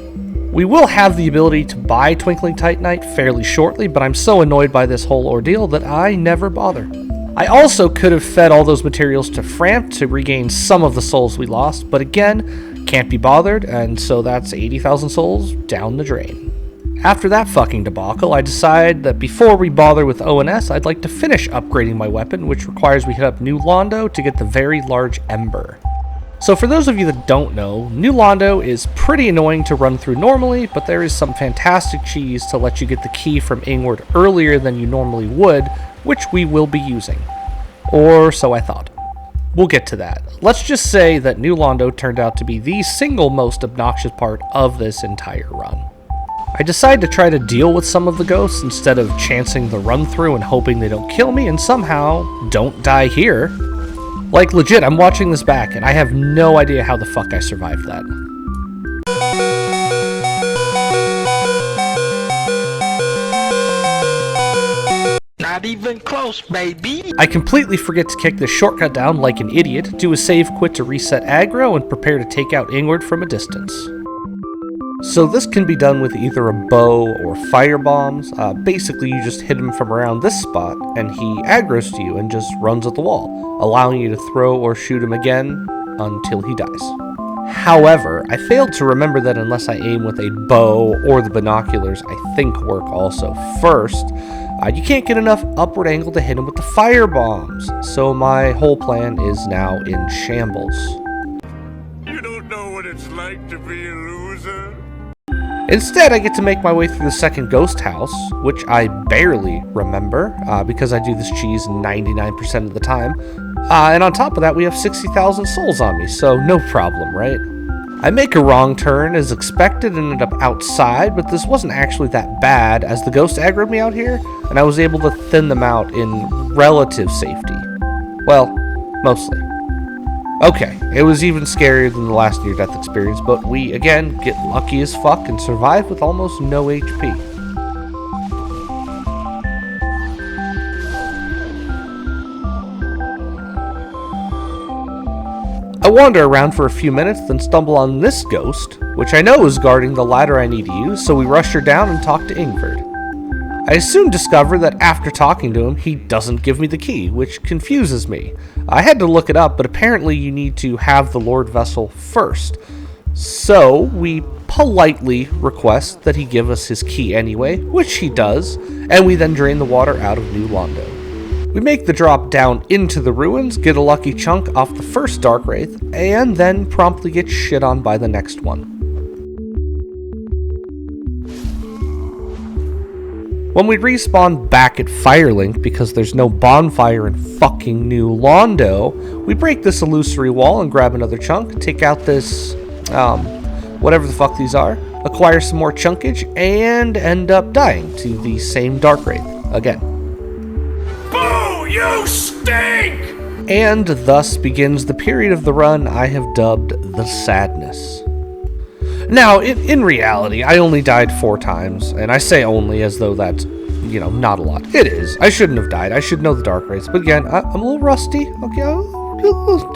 We will have the ability to buy Twinkling Titanite fairly shortly, but I'm so annoyed by this whole ordeal that I never bother. I also could have fed all those materials to Framp to regain some of the souls we lost, but again, can't be bothered, and so that's 80,000 souls down the drain. After that fucking debacle, I decide that before we bother with ONS, I'd like to finish upgrading my weapon, which requires we hit up New Londo to get the very large Ember. So for those of you that don't know, New Londo is pretty annoying to run through normally, but there is some fantastic cheese to let you get the key from Ingward earlier than you normally would, which we will be using. Or so I thought. We'll get to that. Let's just say that New Londo turned out to be the single most obnoxious part of this entire run. I decide to try to deal with some of the ghosts instead of chancing the run through and hoping they don't kill me and somehow don't die here. Like legit, I'm watching this back and I have no idea how the fuck I survived that. Not even close, baby. I completely forget to kick this shortcut down like an idiot, do a save quit to reset aggro, and prepare to take out Ingward from a distance. So this can be done with either a bow or fire bombs. Basically, you just hit him from around this spot, and he aggroes to you and just runs at the wall, allowing you to throw or shoot him again until he dies. However, I failed to remember that unless I aim with a bow or the binoculars, I think work also first, you can't get enough upward angle to hit him with the fire bombs. So my whole plan is now in shambles. You don't know what it's like to be a loser. Instead, I get to make my way through the second ghost house, which I barely remember, because I do this cheese 99% of the time. And on top of that, we have 60,000 souls on me, so no problem, right? I make a wrong turn as expected and end up outside, but this wasn't actually that bad, as the ghost aggroed me out here, and I was able to thin them out in relative safety. Well, mostly. Okay, it was even scarier than the last near-death experience, but we, again, get lucky as fuck and survive with almost no HP. I wander around for a few minutes, then stumble on this ghost, which I know is guarding the ladder I need to use, so we rush her down and talk to Ingvard. I soon discover that after talking to him, he doesn't give me the key, which confuses me. I had to look it up, but apparently you need to have the Lord Vessel first. So we politely request that he give us his key anyway, which he does, and we then drain the water out of New Londo. We make the drop down into the ruins, get a lucky chunk off the first Dark Wraith, and then promptly get shit on by the next one. When we respawn back at Firelink because there's no bonfire in fucking New Londo, we break this illusory wall and grab another chunk, take out this, whatever the fuck these are, acquire some more chunkage, and end up dying to the same Dark Wraith again. Boo! You stink! And thus begins the period of the run I have dubbed the Sadness. Now, in reality, I only died 4 times, and I say only as though that's, not a lot. It is. I shouldn't have died. I should know the Dark Wraiths. But again, I'm a little rusty, okay?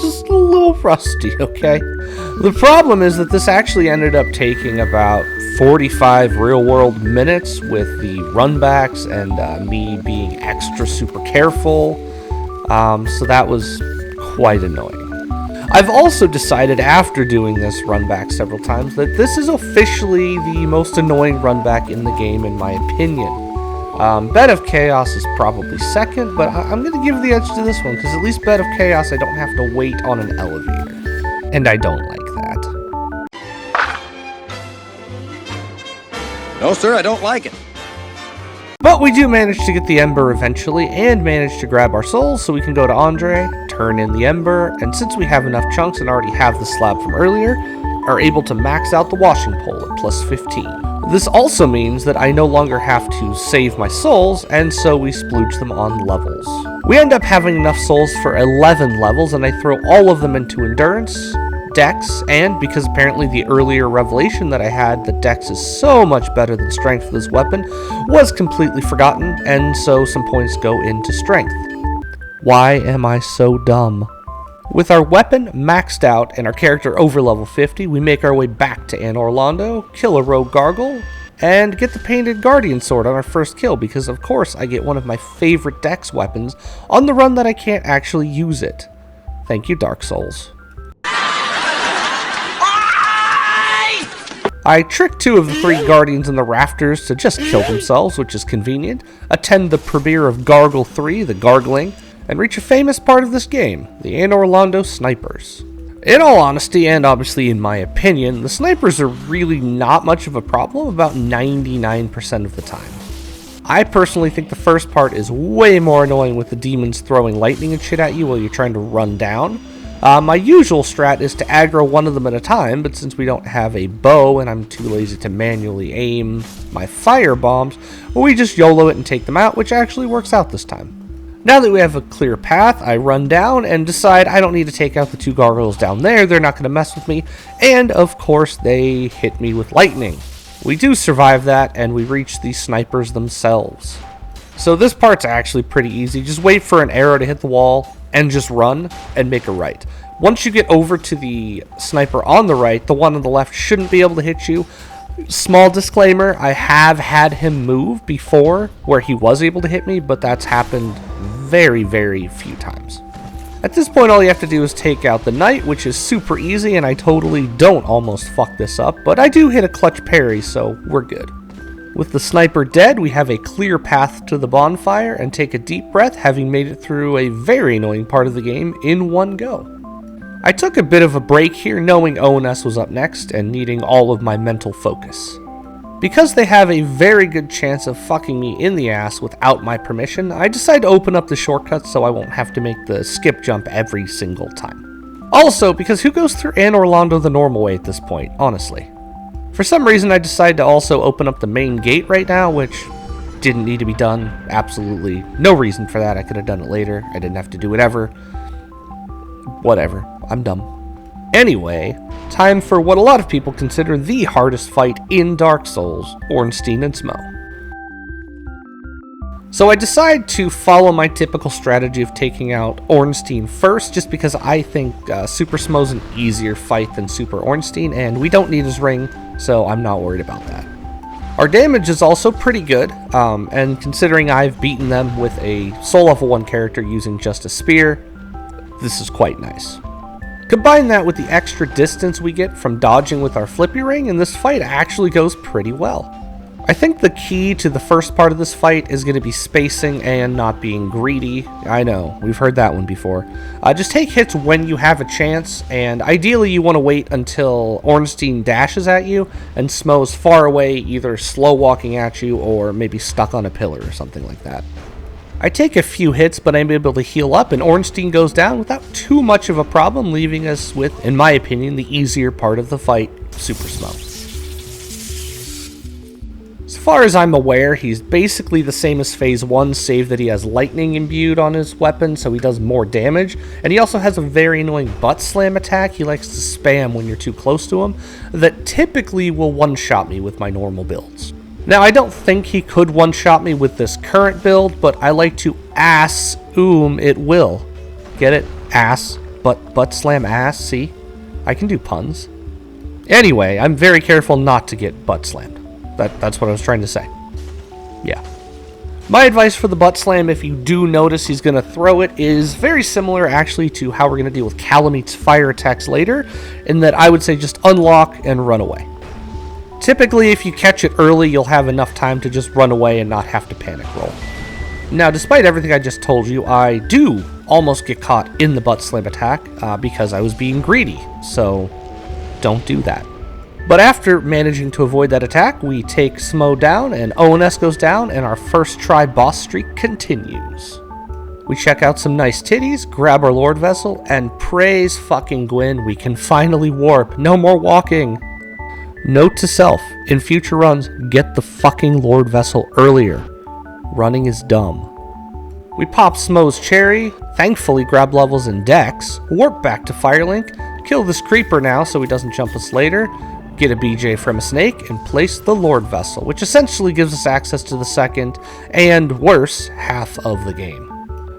Just a little rusty, okay? The problem is that this actually ended up taking about 45 real-world minutes with the runbacks and me being extra super careful, so that was quite annoying. I've also decided after doing this runback several times that this is officially the most annoying runback in the game in my opinion. Bed of Chaos is probably second, but I'm going to give the edge to this one because at least Bed of Chaos I don't have to wait on an elevator. And I don't like that. No, sir, I don't like it. But we do manage to get the Ember eventually, and manage to grab our souls so we can go to Andre, turn in the Ember, and since we have enough chunks and already have the slab from earlier, are able to max out the washing pole at plus 15. This also means that I no longer have to save my souls, and so we splooge them on levels. We end up having enough souls for 11 levels, and I throw all of them into Endurance, Dex, and because apparently the earlier revelation that I had that Dex is so much better than Strength for this weapon was completely forgotten, and so some points go into Strength. Why am I so dumb? With our weapon maxed out and our character over level 50, we make our way back to Anor Londo, kill a rogue gargoyle, and get the painted guardian sword on our first kill because of course I get one of my favorite Dex weapons on the run that I can't actually use it. Thank you, Dark Souls. I trick 2 of the 3 guardians in the rafters to just kill themselves, which is convenient, attend the premiere of Gargle 3, the Gargling, and reach a famous part of this game, the Anor Londo snipers. In all honesty, and obviously in my opinion, the snipers are really not much of a problem about 99% of the time. I personally think the first part is way more annoying with the demons throwing lightning and shit at you while you're trying to run down. My usual strat is to aggro one of them at a time, but since we don't have a bow and I'm too lazy to manually aim my fire bombs, we just YOLO it and take them out, which actually works out this time. Now that we have a clear path, I run down and decide I don't need to take out the 2 gargoyles down there, they're not going to mess with me, and of course they hit me with lightning. We do survive that, and we reach the snipers themselves. So this part's actually pretty easy, just wait for an arrow to hit the wall, and just run, and make a right. Once you get over to the sniper on the right, the one on the left shouldn't be able to hit you. Small disclaimer, I have had him move before where he was able to hit me, but that's happened very, very few times. At this point, all you have to do is take out the knight, which is super easy, and I totally don't almost fuck this up, but I do hit a clutch parry, so we're good. With the sniper dead, we have a clear path to the bonfire and take a deep breath, having made it through a very annoying part of the game in one go. I took a bit of a break here, knowing ONS was up next and needing all of my mental focus. Because they have a very good chance of fucking me in the ass without my permission, I decided to open up the shortcuts so I won't have to make the skip jump every single time. Also, because who goes through Anne Orlando the normal way at this point, honestly? For some reason, I decided to also open up the main gate right now, which didn't need to be done. Absolutely no reason for that. I could have done it later. I didn't have to do it ever. Whatever. I'm dumb. Anyway, time for what a lot of people consider the hardest fight in Dark Souls, Ornstein and Smough. So I decide to follow my typical strategy of taking out Ornstein first, just because I think Super Smough's an easier fight than Super Ornstein, and we don't need his ring, so I'm not worried about that. Our damage is also pretty good, and considering I've beaten them with a soul level 1 character using just a spear, this is quite nice. Combine that with the extra distance we get from dodging with our flippy ring, and this fight actually goes pretty well. I think the key to the first part of this fight is going to be spacing and not being greedy. I know, we've heard that one before. Just take hits when you have a chance, and ideally you want to wait until Ornstein dashes at you and Smough's far away, either slow walking at you or maybe stuck on a pillar or something like that. I take a few hits, but I'm able to heal up, and Ornstein goes down without too much of a problem, leaving us with, in my opinion, the easier part of the fight, Super Smough. As far as I'm aware, he's basically the same as Phase 1, save that he has lightning imbued on his weapon, so he does more damage, and he also has a very annoying butt slam attack he likes to spam when you're too close to him, that typically will one-shot me with my normal builds. Now, I don't think he could one-shot me with this current build, but I like to assume it will. Get it? Ass. Butt slam ass, see? I can do puns. Anyway, I'm very careful not to get butt slammed. That's what I was trying to say. Yeah. My advice for the butt slam, if you do notice he's going to throw it, is very similar actually to how we're going to deal with Calamete's fire attacks later, in that I would say just unlock and run away. Typically, if you catch it early, you'll have enough time to just run away and not have to panic roll. Now, despite everything I just told you, I do almost get caught in the butt slam attack because I was being greedy, so don't do that. But after managing to avoid that attack, we take Smough down, and ONS goes down, and our first try boss streak continues. We check out some nice titties, grab our Lord Vessel, and praise fucking Gwyn, we can finally warp. No more walking. Note to self, in future runs, get the fucking Lord Vessel earlier. Running is dumb. We pop Smough's cherry, thankfully grab levels in Dex, warp back to Firelink, kill this creeper now so he doesn't jump us later, get a BJ from a snake, and place the Lord Vessel, which essentially gives us access to the second, and worse, half of the game.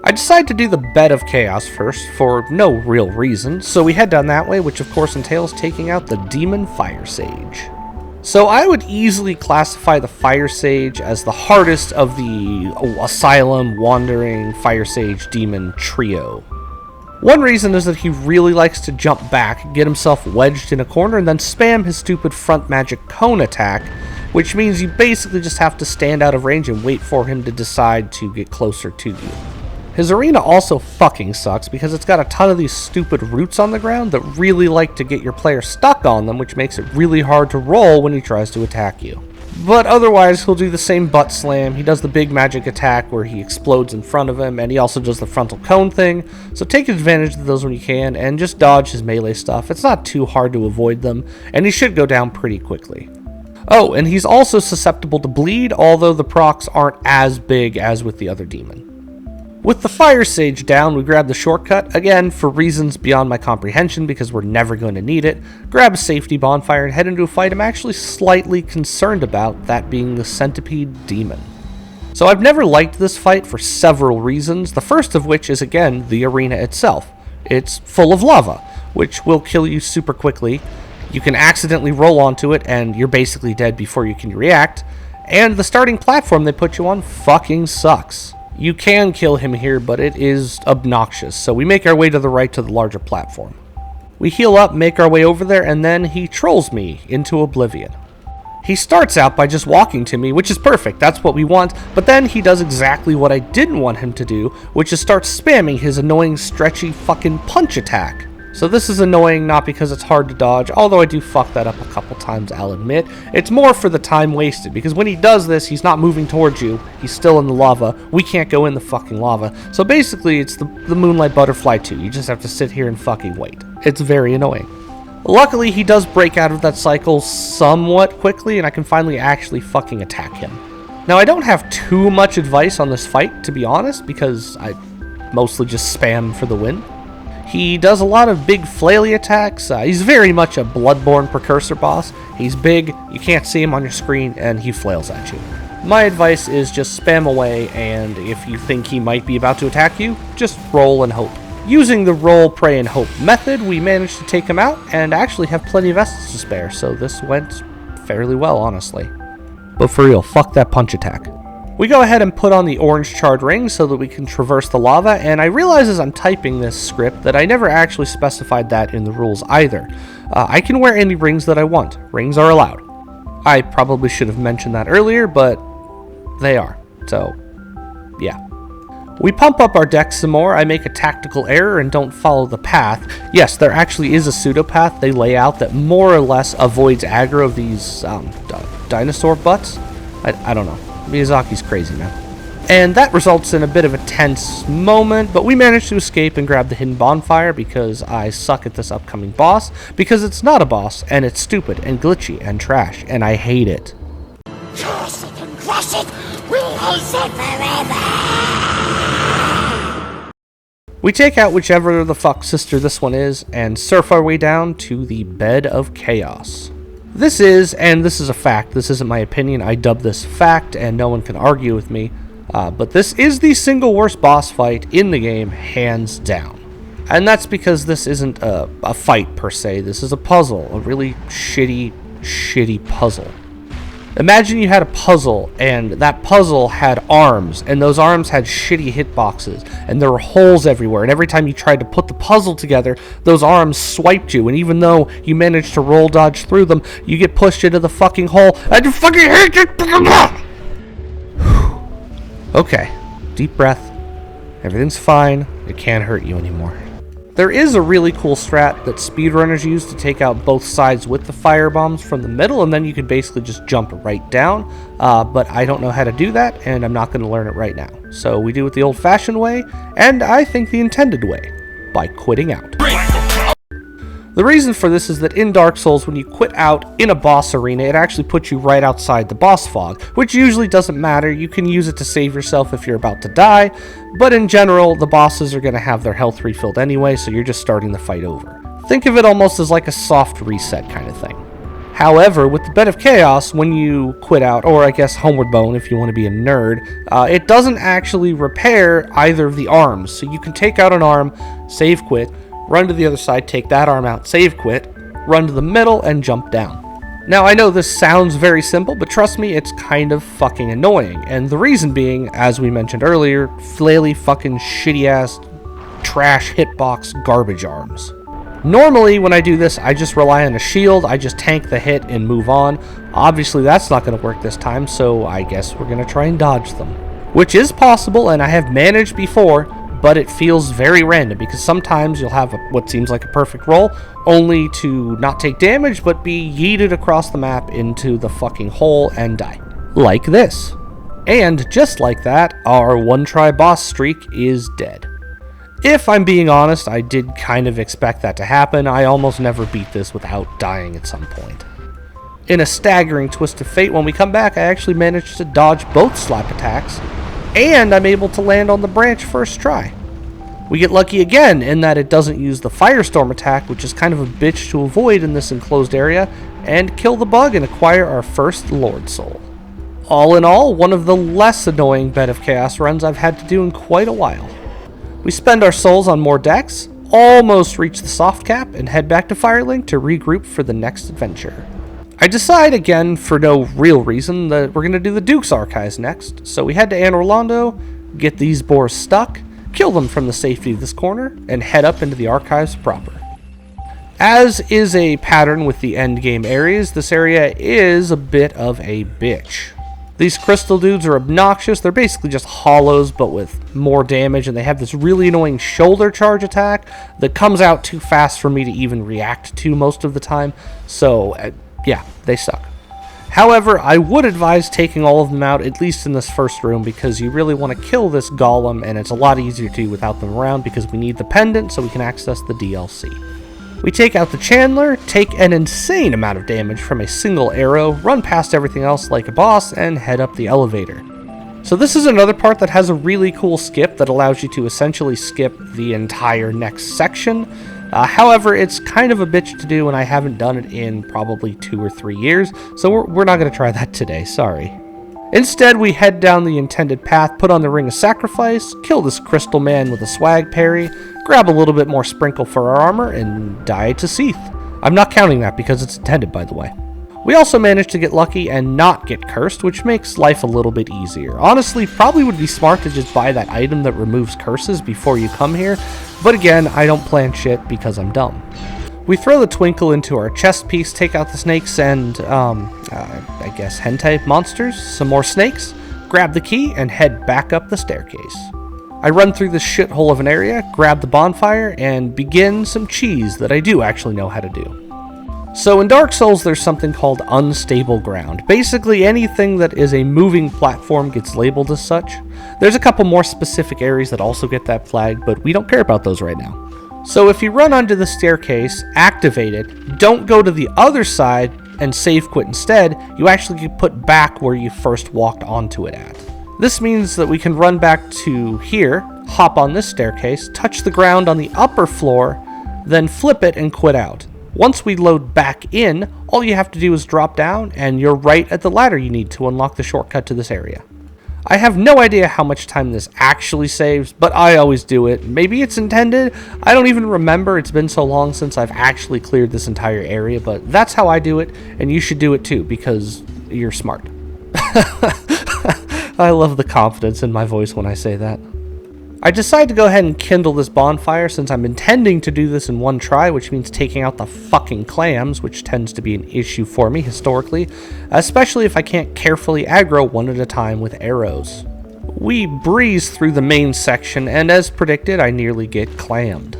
I decide to do the Bed of Chaos first, for no real reason, so we head down that way, which of course entails taking out the Demon Firesage. So I would easily classify the Firesage as the hardest of the Asylum, Wandering, Firesage, Demon trio. One reason is that he really likes to jump back, get himself wedged in a corner, and then spam his stupid front magic cone attack, which means you basically just have to stand out of range and wait for him to decide to get closer to you. His arena also fucking sucks because it's got a ton of these stupid roots on the ground that really like to get your player stuck on them, which makes it really hard to roll when he tries to attack you. But otherwise, he'll do the same butt slam, he does the big magic attack where he explodes in front of him, and he also does the frontal cone thing, so take advantage of those when you can, and just dodge his melee stuff. It's not too hard to avoid them, and he should go down pretty quickly. Oh, and he's also susceptible to bleed, although the procs aren't as big as with the other demon. With the Firesage down, we grab the shortcut, again for reasons beyond my comprehension because we're never going to need it, grab a safety bonfire and head into a fight I'm actually slightly concerned about, that being the Centipede Demon. So I've never liked this fight for several reasons, the first of which is again the arena itself. It's full of lava, which will kill you super quickly. You can accidentally roll onto it, and you're basically dead before you can react. And the starting platform they put you on fucking sucks. You can kill him here, but it is obnoxious, so we make our way to the right to the larger platform. We heal up, make our way over there, and then he trolls me into oblivion. He starts out by just walking to me, which is perfect, that's what we want, but then he does exactly what I didn't want him to do, which is start spamming his annoying stretchy fucking punch attack. So this is annoying not because it's hard to dodge, although I do fuck that up a couple times, I'll admit. It's more for the time wasted, because when he does this, he's not moving towards you, he's still in the lava, we can't go in the fucking lava. So basically it's the Moonlight Butterfly 2, you just have to sit here and fucking wait. It's very annoying. Luckily, he does break out of that cycle somewhat quickly, and I can finally actually fucking attack him. Now, I don't have too much advice on this fight, to be honest, because I mostly just spam for the win. He does a lot of big flaily attacks. He's very much a Bloodborne precursor boss. He's big, you can't see him on your screen, and he flails at you. My advice is just spam away, and if you think he might be about to attack you, just roll and hope. Using the roll, pray, and hope method, we managed to take him out and actually have plenty of essence to spare, so this went fairly well, honestly. But for real, fuck that punch attack. We go ahead and put on the orange charred ring so that we can traverse the lava, and I realize as I'm typing this script that I never actually specified that in the rules either. I can wear any rings that I want. Rings are allowed. I probably should have mentioned that earlier, but they are. So, yeah. We pump up our deck some more. I make a tactical error and don't follow the path. Yes, there actually is a pseudo-path they lay out that more or less avoids aggro of these dinosaur butts. I don't know. Miyazaki's crazy, man. And that results in a bit of a tense moment, but we manage to escape and grab the hidden bonfire because I suck at this upcoming boss, because it's not a boss, and it's stupid and glitchy and trash, and I hate it. Curse it and crush it! We hate it forever! We take out whichever the fuck sister this one is, and surf our way down to the Bed of Chaos. This is, and this is a fact, this isn't my opinion, I dub this fact, and no one can argue with me, but this is the single worst boss fight in the game, hands down. And that's because this isn't a fight per se, this is a puzzle, a really shitty puzzle. Imagine you had a puzzle, and that puzzle had arms, and those arms had shitty hitboxes, and there were holes everywhere, and every time you tried to put the puzzle together, those arms swiped you, and even though you managed to roll dodge through them, you get pushed into the fucking hole. I just fucking hate it! Okay, deep breath. Everything's fine. It can't hurt you anymore. There is a really cool strat that speedrunners use to take out both sides with the firebombs from the middle, and then you can basically just jump right down, but I don't know how to do that, and I'm not going to learn it right now. So we do it the old-fashioned way, and I think the intended way, by quitting out. The reason for this is that in Dark Souls, when you quit out in a boss arena, it actually puts you right outside the boss fog, which usually doesn't matter. You can use it to save yourself if you're about to die, but in general, the bosses are going to have their health refilled anyway, so you're just starting the fight over. Think of it almost as like a soft reset kind of thing. However, with the Bed of Chaos, when you quit out, or I guess Homeward Bone if you want to be a nerd, it doesn't actually repair either of the arms, so you can take out an arm, save quit, run to the other side, take that arm out, save quit, run to the middle, and jump down. Now, I know this sounds very simple, but trust me, it's kind of fucking annoying, and the reason being, as we mentioned earlier, flaily fucking shitty-ass trash hitbox garbage arms. Normally, when I do this, I just rely on a shield, I just tank the hit and move on. Obviously, that's not going to work this time, so I guess we're going to try and dodge them. Which is possible, and I have managed before, but it feels very random because sometimes you'll have what seems like a perfect roll, only to not take damage, but be yeeted across the map into the fucking hole and die. Like this. And just like that, our one-try boss streak is dead. If I'm being honest, I did kind of expect that to happen. I almost never beat this without dying at some point. In a staggering twist of fate, when we come back, I actually managed to dodge both slap attacks, and I'm able to land on the branch first try. We get lucky again in that it doesn't use the Firestorm attack, which is kind of a bitch to avoid in this enclosed area, and kill the bug and acquire our first Lord Soul. All in all, one of the less annoying Bed of Chaos runs I've had to do in quite a while. We spend our souls on more decks, almost reach the soft cap and head back to Firelink to regroup for the next adventure. I decide again, for no real reason, that we're going to do the Duke's Archives next, so we head to Anor Londo, get these boars stuck, kill them from the safety of this corner, and head up into the Archives proper. As is a pattern with the endgame areas, this area is a bit of a bitch. These crystal dudes are obnoxious. They're basically just hollows, but with more damage, and they have this really annoying shoulder charge attack that comes out too fast for me to even react to most of the time. So, yeah, they suck. However, I would advise taking all of them out, at least in this first room, because you really want to kill this golem, and it's a lot easier to do without them around, because we need the pendant so we can access the DLC. We take out the Chandler, take an insane amount of damage from a single arrow, run past everything else like a boss, and head up the elevator. So this is another part that has a really cool skip that allows you to essentially skip the entire next section. However, it's kind of a bitch to do, and I haven't done it in probably 2 or 3 years, so we're not going to try that today, sorry. Instead, we head down the intended path, put on the Ring of Sacrifice, kill this crystal man with a swag parry, grab a little bit more sprinkle for our armor, and die to Seath. I'm not counting that because it's intended, by the way. We also managed to get lucky and not get cursed, which makes life a little bit easier. Honestly, probably would be smart to just buy that item that removes curses before you come here, but again, I don't plan shit because I'm dumb. We throw the twinkle into our chest piece, take out the snakes and, I guess hentai monsters, some more snakes, grab the key, and head back up the staircase. I run through this shithole of an area, grab the bonfire, and begin some cheese that I do actually know how to do. So in Dark Souls, there's something called unstable ground. Basically, anything that is a moving platform gets labeled as such. There's a couple more specific areas that also get that flag, but we don't care about those right now. So if you run onto the staircase, activate it, don't go to the other side and save quit instead, you actually get put back where you first walked onto it at. This means that we can run back to here, hop on this staircase, touch the ground on the upper floor, then flip it and quit out. Once we load back in, all you have to do is drop down and you're right at the ladder you need to unlock the shortcut to this area. I have no idea how much time this actually saves, but I always do it. Maybe it's intended. I don't even remember. It's been so long since I've actually cleared this entire area, but that's how I do it, and you should do it too, because you're smart. I love the confidence in my voice when I say that. I decide to go ahead and kindle this bonfire since I'm intending to do this in one try, which means taking out the fucking clams, which tends to be an issue for me historically, especially if I can't carefully aggro one at a time with arrows. We breeze through the main section, and as predicted, I nearly get clammed.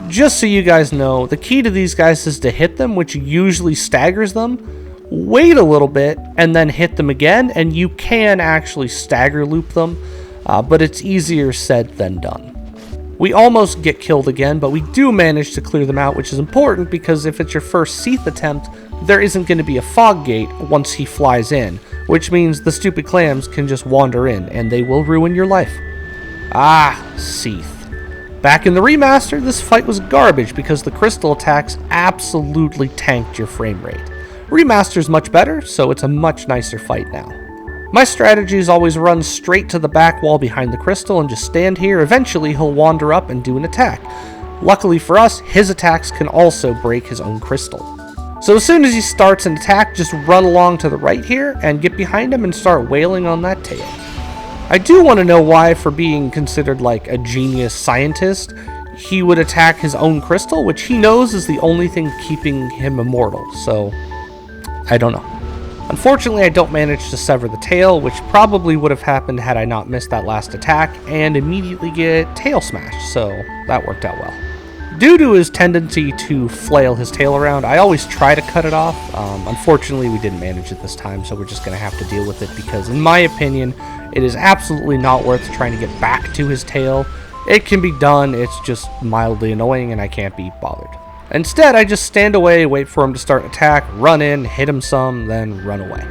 Just so you guys know, the key to these guys is to hit them, which usually staggers them, wait a little bit, and then hit them again, and you can actually stagger loop them. But it's easier said than done. We almost get killed again, but we do manage to clear them out, which is important because if it's your first Seath attempt, there isn't going to be a fog gate once he flies in, which means the stupid clams can just wander in, and they will ruin your life. Ah, Seath. Back in the remaster, this fight was garbage because the crystal attacks absolutely tanked your frame rate. Remaster's much better, so it's a much nicer fight now. My strategy is always run straight to the back wall behind the crystal and just stand here. Eventually, he'll wander up and do an attack. Luckily for us, his attacks can also break his own crystal. So as soon as he starts an attack, just run along to the right here and get behind him and start wailing on that tail. I do want to know why, for being considered like a genius scientist, he would attack his own crystal, which he knows is the only thing keeping him immortal, so I don't know. Unfortunately, I don't manage to sever the tail, which probably would have happened had I not missed that last attack, and immediately get tail smashed, so that worked out well. Due to his tendency to flail his tail around, I always try to cut it off. Unfortunately, we didn't manage it this time, so we're just going to have to deal with it because, in my opinion, it is absolutely not worth trying to get back to his tail. It can be done, it's just mildly annoying, and I can't be bothered. Instead, I just stand away, wait for him to start an attack, run in, hit him some, then run away.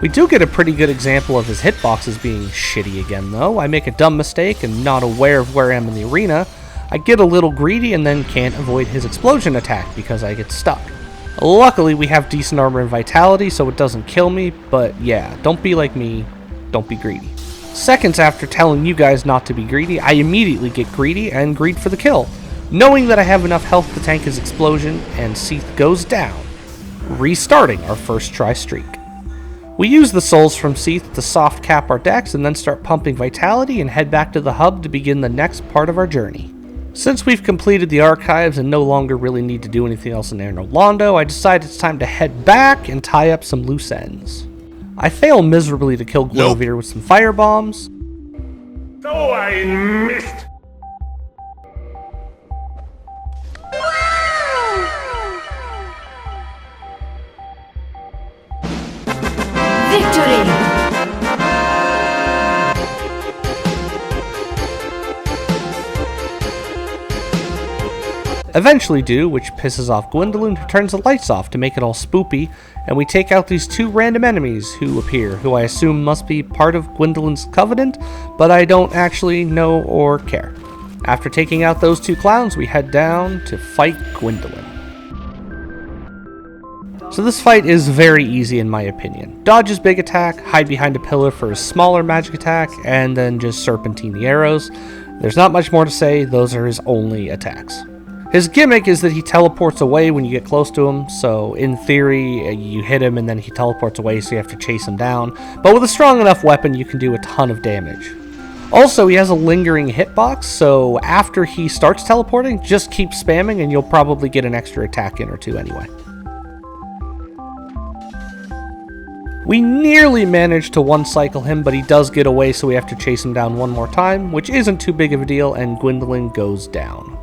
We do get a pretty good example of his hitboxes being shitty again, though. I make a dumb mistake and not aware of where I am in the arena. I get a little greedy and then can't avoid his explosion attack because I get stuck. Luckily, we have decent armor and vitality, so it doesn't kill me, but yeah, don't be like me, don't be greedy. Seconds after telling you guys not to be greedy, I immediately get greedy and greed for the kill. knowing that I have enough health to tank his explosion, and Seath goes down, restarting our first try streak. We use the souls from Seath to soft cap our decks and then start pumping vitality and head back to the hub to begin the next part of our journey. Since we've completed the archives and no longer really need to do anything else in Anor Londo, I decide it's time to head back and tie up some loose ends. I fail miserably to kill Guinevere with some fire bombs. Oh, I missed! Victory! Eventually do, which pisses off Gwyndolin, who turns the lights off to make it all spoopy, and we take out these two random enemies who appear, who I assume must be part of Gwyndolin's covenant, but I don't actually know or care. After taking out those two clowns, we head down to fight Gwyndolin. So this fight is very easy in my opinion. Dodge his big attack, hide behind a pillar for his smaller magic attack, and then just serpentine the arrows. There's not much more to say, those are his only attacks. His gimmick is that he teleports away when you get close to him, so in theory, you hit him and then he teleports away, so you have to chase him down. But with a strong enough weapon, you can do a ton of damage. Also, he has a lingering hitbox, so after he starts teleporting, just keep spamming and you'll probably get an extra attack in or two anyway. We nearly managed to one-cycle him, but he does get away, so we have to chase him down one more time, which isn't too big of a deal, and Gwyndolin goes down.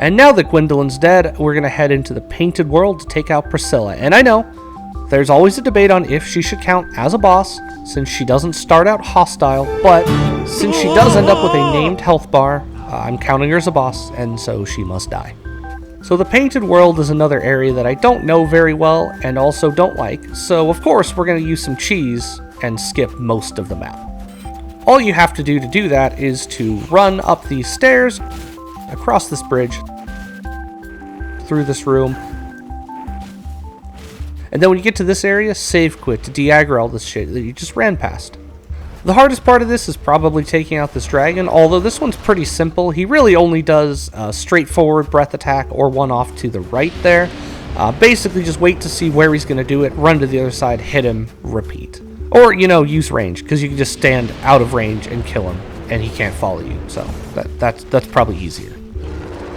And now that Gwyndolin's dead, we're going to head into the Painted World to take out Priscilla. And I know, there's always a debate on if she should count as a boss, since she doesn't start out hostile, but since she does end up with a named health bar, I'm counting her as a boss, and so she must die. So the Painted World is another area that I don't know very well, and also don't like, so of course we're going to use some cheese and skip most of the map. All you have to do that is to run up these stairs, across this bridge, through this room, and then when you get to this area, save quit to de-aggro all this shit that you just ran past. The hardest part of this is probably taking out this dragon, although this one's pretty simple. He really only does a straightforward breath attack or one off to the right there. Basically just wait to see where he's going to do it, run to the other side, hit him, repeat. Or, use range, because you can just stand out of range and kill him, and he can't follow you, so that's probably easier.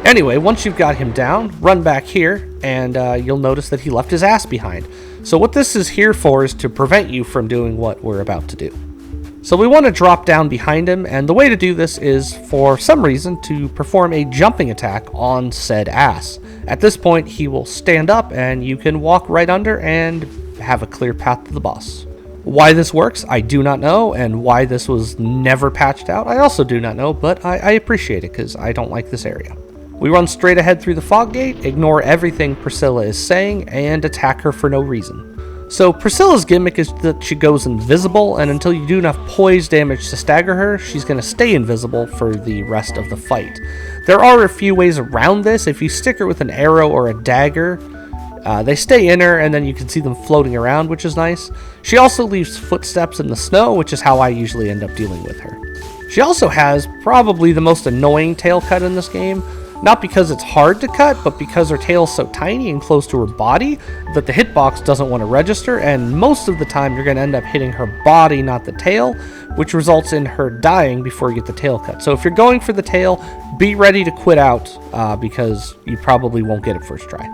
Anyway, once you've got him down, run back here, and you'll notice that he left his ass behind. So what this is here for is to prevent you from doing what we're about to do. So we want to drop down behind him, and the way to do this is, for some reason, to perform a jumping attack on said ass. At this point, he will stand up, and you can walk right under and have a clear path to the boss. Why this works, I do not know, and why this was never patched out, I also do not know, but I appreciate it, because I don't like this area. We run straight ahead through the fog gate, ignore everything Priscilla is saying, and attack her for no reason. So Priscilla's gimmick is that she goes invisible, and until you do enough poise damage to stagger her, she's going to stay invisible for the rest of the fight. There are a few ways around this. If you stick her with an arrow or a dagger, they stay in her, and then you can see them floating around, which is nice. She also leaves footsteps in the snow, which is how I usually end up dealing with her. She also has probably the most annoying tail cut in this game. Not because it's hard to cut, but because her tail's so tiny and close to her body that the hitbox doesn't want to register, and most of the time you're going to end up hitting her body, not the tail, which results in her dying before you get the tail cut. So if you're going for the tail, be ready to quit out, because you probably won't get it first try.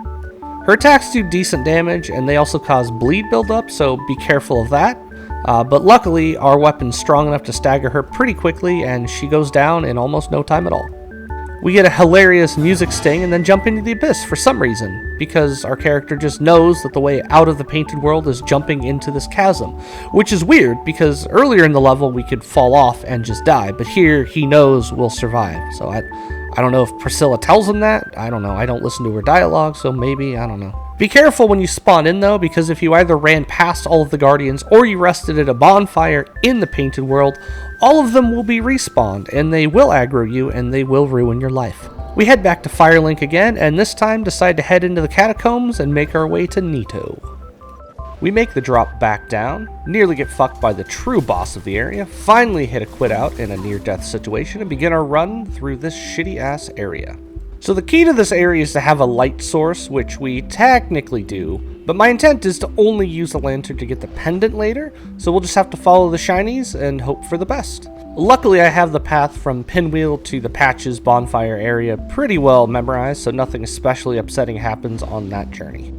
Her attacks do decent damage, and they also cause bleed buildup, so be careful of that. But luckily, our weapon's strong enough to stagger her pretty quickly, and she goes down in almost no time at all. We get a hilarious music sting and then jump into the abyss for some reason, because our character just knows that the way out of the Painted World is jumping into this chasm, which is weird because earlier in the level we could fall off and just die, but here he knows we'll survive. So I don't know if Priscilla tells him that. I don't know. I don't listen to her dialogue, so maybe, I don't know. Be careful when you spawn in though, because if you either ran past all of the guardians or you rested at a bonfire in the Painted World, all of them will be respawned, and they will aggro you, and they will ruin your life. We head back to Firelink again, and this time decide to head into the catacombs and make our way to Nito. We make the drop back down, nearly get fucked by the true boss of the area, finally hit a quit out in a near-death situation, and begin our run through this shitty-ass area. So the key to this area is to have a light source, which we technically do, but my intent is to only use a lantern to get the pendant later, so we'll just have to follow the shinies and hope for the best. Luckily, I have the path from Pinwheel to the Patches bonfire area pretty well memorized, so nothing especially upsetting happens on that journey.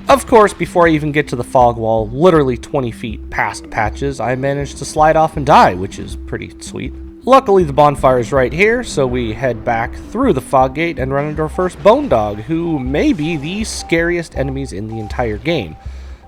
Of course, before I even get to the fog wall, literally 20 feet past Patches, I managed to slide off and die, which is pretty sweet. Luckily, the bonfire is right here, so we head back through the fog gate and run into our first Bone Dog, who may be the scariest enemies in the entire game.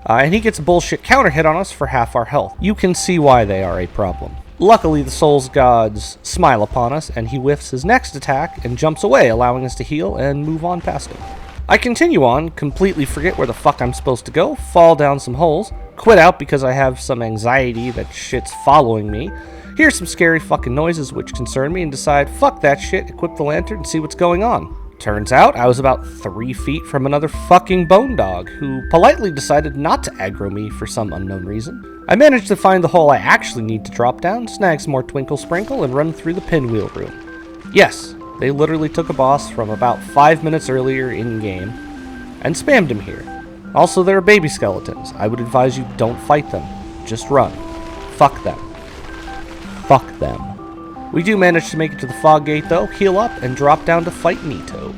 And he gets a bullshit counter hit on us for half our health. You can see why they are a problem. Luckily, the Souls gods smile upon us, and he whiffs his next attack and jumps away, allowing us to heal and move on past him. I continue on, completely forget where the fuck I'm supposed to go, fall down some holes, quit out because I have some anxiety that shit's following me, hear some scary fucking noises which concern me, and decide, fuck that shit, equip the lantern and see what's going on. Turns out I was about 3 feet from another fucking Bone Dog, who politely decided not to aggro me for some unknown reason. I managed to find the hole I actually need to drop down, snag some more Twinkle Sprinkle, and run through the Pinwheel room. Yes, they literally took a boss from about 5 minutes earlier in-game and spammed him here. Also, there are baby skeletons. I would advise you don't fight them. Just run. Fuck them. Fuck them. We do manage to make it to the fog gate though, heal up, and drop down to fight Nito.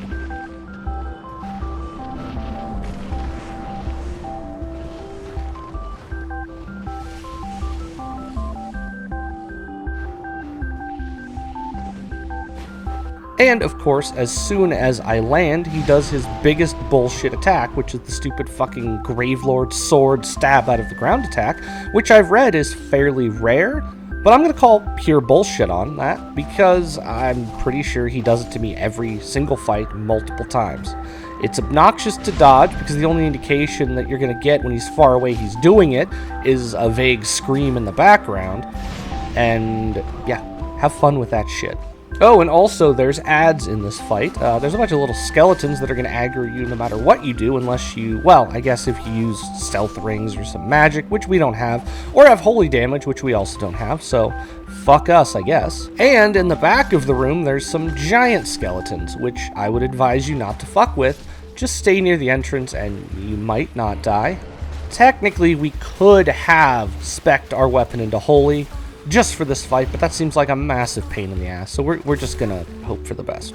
And, of course, as soon as I land, he does his biggest bullshit attack, which is the stupid fucking Gravelord sword stab out of the ground attack, which I've read is fairly rare, but I'm going to call pure bullshit on that, because I'm pretty sure he does it to me every single fight multiple times. It's obnoxious to dodge, because the only indication that you're going to get when he's far away he's doing it is a vague scream in the background, and yeah, have fun with that shit. Oh, and also there's ads in this fight. There's a bunch of little skeletons that are going to aggro you no matter what you do, unless you, well, I guess if you use stealth rings or some magic, which we don't have, or have holy damage, which we also don't have, so fuck us, I guess. And in the back of the room, there's some giant skeletons, which I would advise you not to fuck with. Just stay near the entrance and you might not die. Technically, we could have spec'd our weapon into holy, just for this fight, but that seems like a massive pain in the ass, so we're just gonna hope for the best.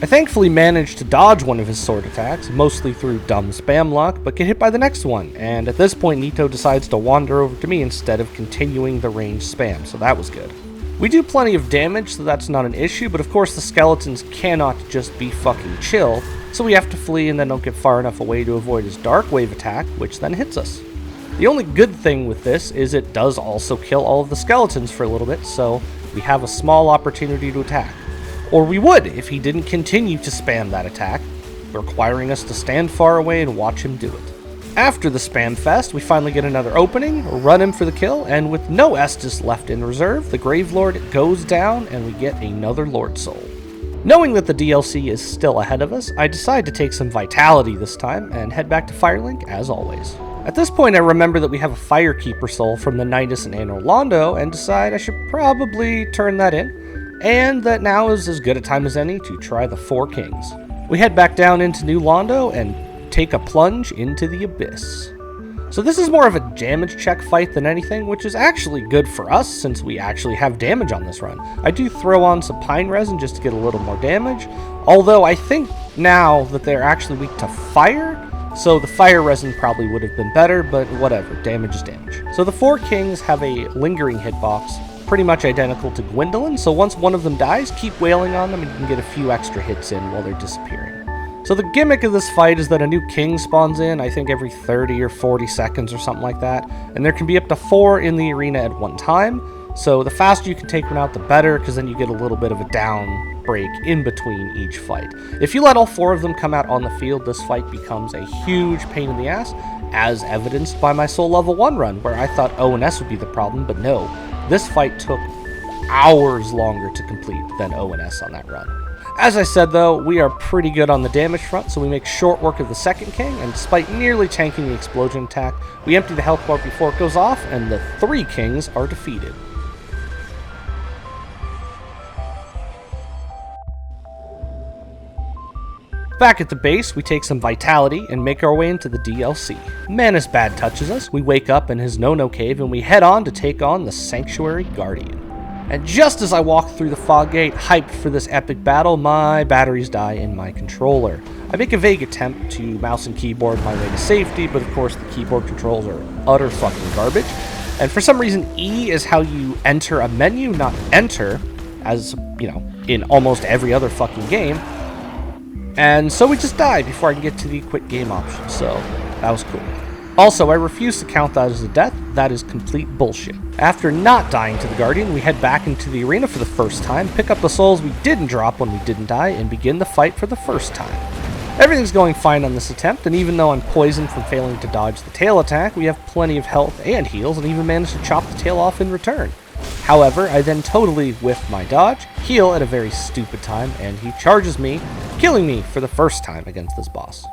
I thankfully managed to dodge one of his sword attacks, mostly through dumb spam luck, but get hit by the next one, and at this point Nito decides to wander over to me instead of continuing the ranged spam, so that was good. We do plenty of damage, so that's not an issue, but of course the skeletons cannot just be fucking chill, so we have to flee and then don't get far enough away to avoid his Dark Wave attack, which then hits us. The only good thing with this is it does also kill all of the skeletons for a little bit, so we have a small opportunity to attack. Or we would if he didn't continue to spam that attack, requiring us to stand far away and watch him do it. After the spam fest, we finally get another opening, run him for the kill, and with no Estus left in reserve, the Gravelord goes down and we get another Lord Soul. Knowing that the DLC is still ahead of us, I decide to take some Vitality this time and head back to Firelink as always. At this point, I remember that we have a Firekeeper soul from the Nidus and Anor Londo and decide I should probably turn that in, and that now is as good a time as any to try the Four Kings. We head back down into New Londo and take a plunge into the Abyss. So this is more of a damage check fight than anything, which is actually good for us since we actually have damage on this run. I do throw on some Pine Resin just to get a little more damage, although I think now that they're actually weak to fire, so the fire resin probably would have been better, but whatever, damage is damage. So the Four Kings have a lingering hitbox, pretty much identical to Gwyndolin, so once one of them dies, keep wailing on them and you can get a few extra hits in while they're disappearing. So the gimmick of this fight is that a new king spawns in, I think every 30 or 40 seconds or something like that, and there can be up to 4 in the arena at one time, so the faster you can take one out, the better, because then you get a little bit of a down break in between each fight. If you let all 4 of them come out on the field, this fight becomes a huge pain in the ass, as evidenced by my Soul Level 1 run, where I thought ONS would be the problem, but no. This fight took hours longer to complete than ONS on that run. As I said though, we are pretty good on the damage front, so we make short work of the second king, and despite nearly tanking the explosion attack, we empty the health bar before it goes off, and the 3 kings are defeated. Back at the base, we take some vitality and make our way into the DLC. Manus Bad touches us, we wake up in his no-no cave, and we head on to take on the Sanctuary Guardian. And just as I walk through the fog gate, hyped for this epic battle, my batteries die in my controller. I make a vague attempt to mouse and keyboard my way to safety, but of course the keyboard controls are utter fucking garbage. And for some reason, E is how you enter a menu, not enter, as, you know, in almost every other fucking game. And so we just died before I can get to the quit game option, so that was cool. Also, I refuse to count that as a death. That is complete bullshit. After not dying to the Guardian, we head back into the arena for the first time, pick up the souls we didn't drop when we didn't die, and begin the fight for the first time. Everything's going fine on this attempt, and even though I'm poisoned from failing to dodge the tail attack, we have plenty of health and heals, and even managed to chop the tail off in return. However, I then totally whiff my dodge, heal at a very stupid time, and he charges me, killing me for the first time against this boss.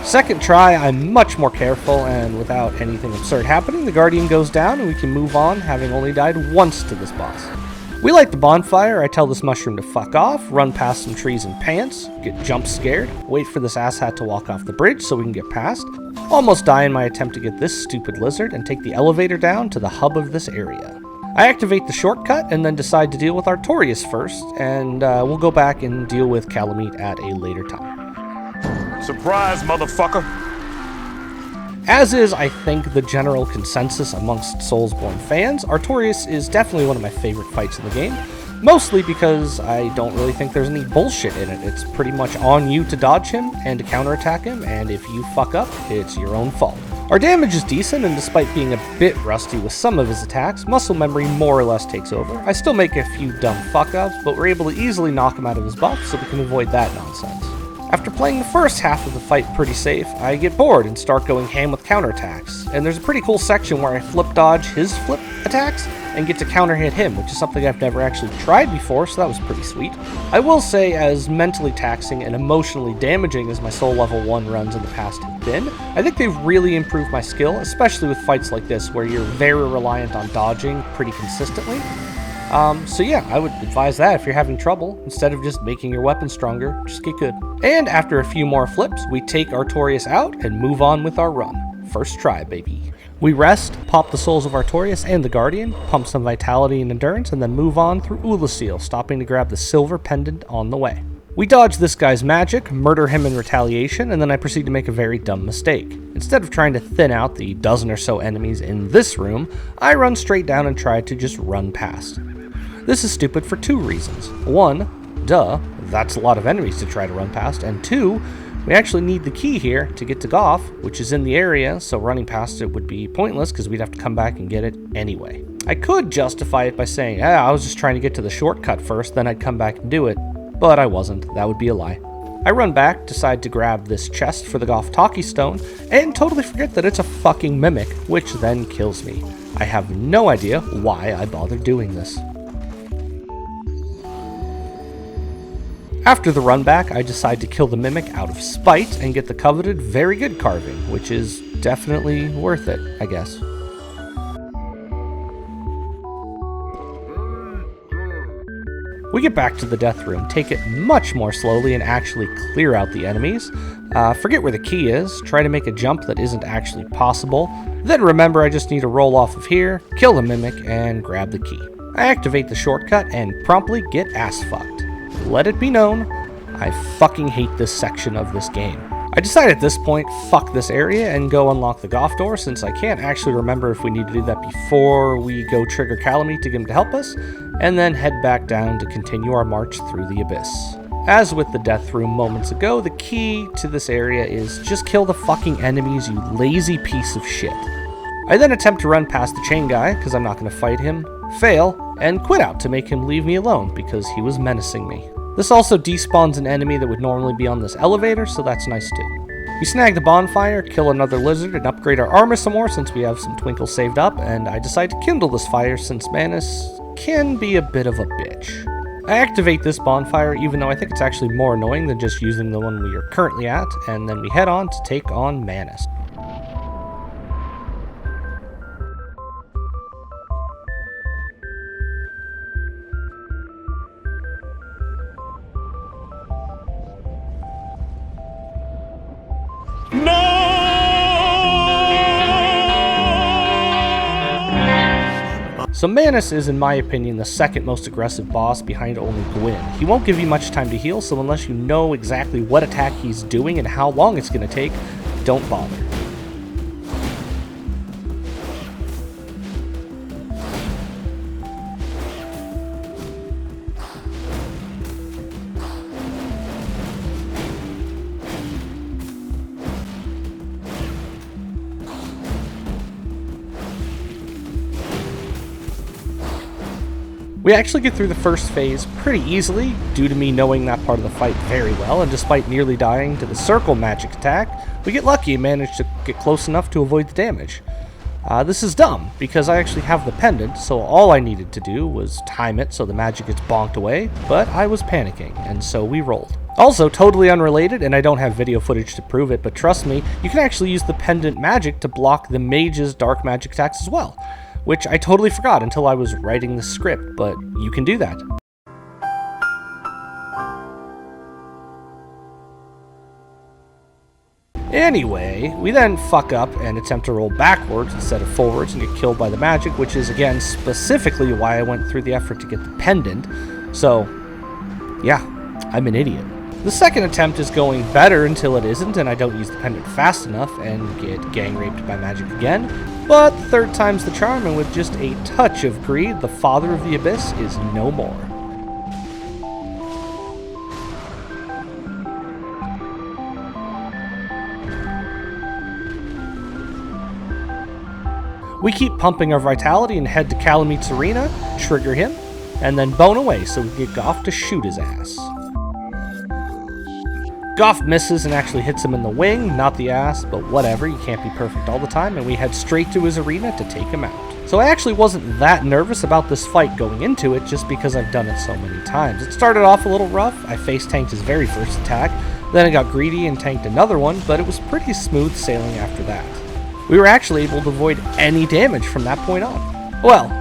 Second try, I'm much more careful, and without anything absurd happening, the Guardian goes down and we can move on, having only died once to this boss. We light the bonfire, I tell this mushroom to fuck off, run past some trees and pants, get jump scared, wait for this asshat to walk off the bridge so we can get past, almost die in my attempt to get this stupid lizard, and take the elevator down to the hub of this area. I activate the shortcut and then decide to deal with Artorias first, and we'll go back and deal with Kalameet at a later time. Surprise, motherfucker! As is, I think, the general consensus amongst Soulsborne fans, Artorias is definitely one of my favorite fights in the game, mostly because I don't really think there's any bullshit in it. It's pretty much on you to dodge him and to counterattack him, and if you fuck up, it's your own fault. Our damage is decent, and despite being a bit rusty with some of his attacks, muscle memory more or less takes over. I still make a few dumb fuck-ups, but we're able to easily knock him out of his buff, so we can avoid that nonsense. After playing the first half of the fight pretty safe, I get bored and start going ham with counterattacks, and there's a pretty cool section where I flip dodge his flip attacks and get to counter hit him, which is something I've never actually tried before, so that was pretty sweet. I will say, as mentally taxing and emotionally damaging as my Soul Level 1 runs in the past have been, I think they've really improved my skill, especially with fights like this where you're very reliant on dodging pretty consistently. So yeah, I would advise that if you're having trouble, instead of just making your weapon stronger, just get good. And after a few more flips, we take Artorias out and move on with our run. First try, baby. We rest, pop the souls of Artorias and the Guardian, pump some vitality and endurance, and then move on through Oolacile, stopping to grab the silver pendant on the way. We dodge this guy's magic, murder him in retaliation, and then I proceed to make a very dumb mistake. Instead of trying to thin out the dozen or so enemies in this room, I run straight down and try to just run past. This is stupid for 2 reasons. 1, duh, that's a lot of enemies to try to run past, and 2, we actually need the key here to get to Goff, which is in the area, so running past it would be pointless because we'd have to come back and get it anyway. I could justify it by saying, I was just trying to get to the shortcut first, then I'd come back and do it, but I wasn't. That would be a lie. I run back, decide to grab this chest for the Goff Talkie Stone, and totally forget that it's a fucking mimic, which then kills me. I have no idea why I bothered doing this. After the run back, I decide to kill the mimic out of spite and get the coveted very good carving, which is definitely worth it, I guess. We get back to the death room, take it much more slowly and actually clear out the enemies. Forget where the key is, try to make a jump that isn't actually possible, then remember I just need to roll off of here, kill the mimic, and grab the key. I activate the shortcut and promptly get ass fucked. Let it be known, I fucking hate this section of this game. I decide at this point, fuck this area and go unlock the Goff door, since I can't actually remember if we need to do that before we go trigger Kalameet to get him to help us, and then head back down to continue our march through the abyss. As with the death room moments ago, the key to this area is just kill the fucking enemies, you lazy piece of shit. I then attempt to run past the chain guy, because I'm not going to fight him, fail, and quit out to make him leave me alone because he was menacing me. This also despawns an enemy that would normally be on this elevator, so that's nice too. We snag the bonfire, kill another lizard, and upgrade our armor some more since we have some twinkles saved up, and I decide to kindle this fire since Manus can be a bit of a bitch. I activate this bonfire even though I think it's actually more annoying than just using the one we are currently at, and then we head on to take on Manus. So Manus is, in my opinion, the second most aggressive boss behind only Gwyn. He won't give you much time to heal, so unless you know exactly what attack he's doing and how long it's going to take, don't bother. We actually get through the first phase pretty easily, due to me knowing that part of the fight very well, and despite nearly dying to the circle magic attack, we get lucky and manage to get close enough to avoid the damage. This is dumb, because I actually have the pendant, so all I needed to do was time it so the magic gets bonked away, but I was panicking, and so we rolled. Also, totally unrelated, and I don't have video footage to prove it, but trust me, you can actually use the pendant magic to block the mage's dark magic attacks as well. Which I totally forgot until I was writing the script, but you can do that. Anyway, we then fuck up and attempt to roll backwards instead of forwards and get killed by the magic, which is again specifically why I went through the effort to get the pendant. So, yeah, I'm an idiot. The second attempt is going better until it isn't, and I don't use the pendant fast enough and get gang raped by magic again. But the third time's the charm, and with just a touch of greed, the Father of the Abyss is no more. We keep pumping our vitality and head to Calamit's arena, trigger him, and then bone away so we get Goff to shoot his ass. Goff misses and actually hits him in the wing, not the ass, but whatever, you can't be perfect all the time, and we head straight to his arena to take him out. So I actually wasn't that nervous about this fight going into it, just because I've done it so many times. It started off a little rough, I face tanked his very first attack, then I got greedy and tanked another one, but it was pretty smooth sailing after that. We were actually able to avoid any damage from that point on. Well,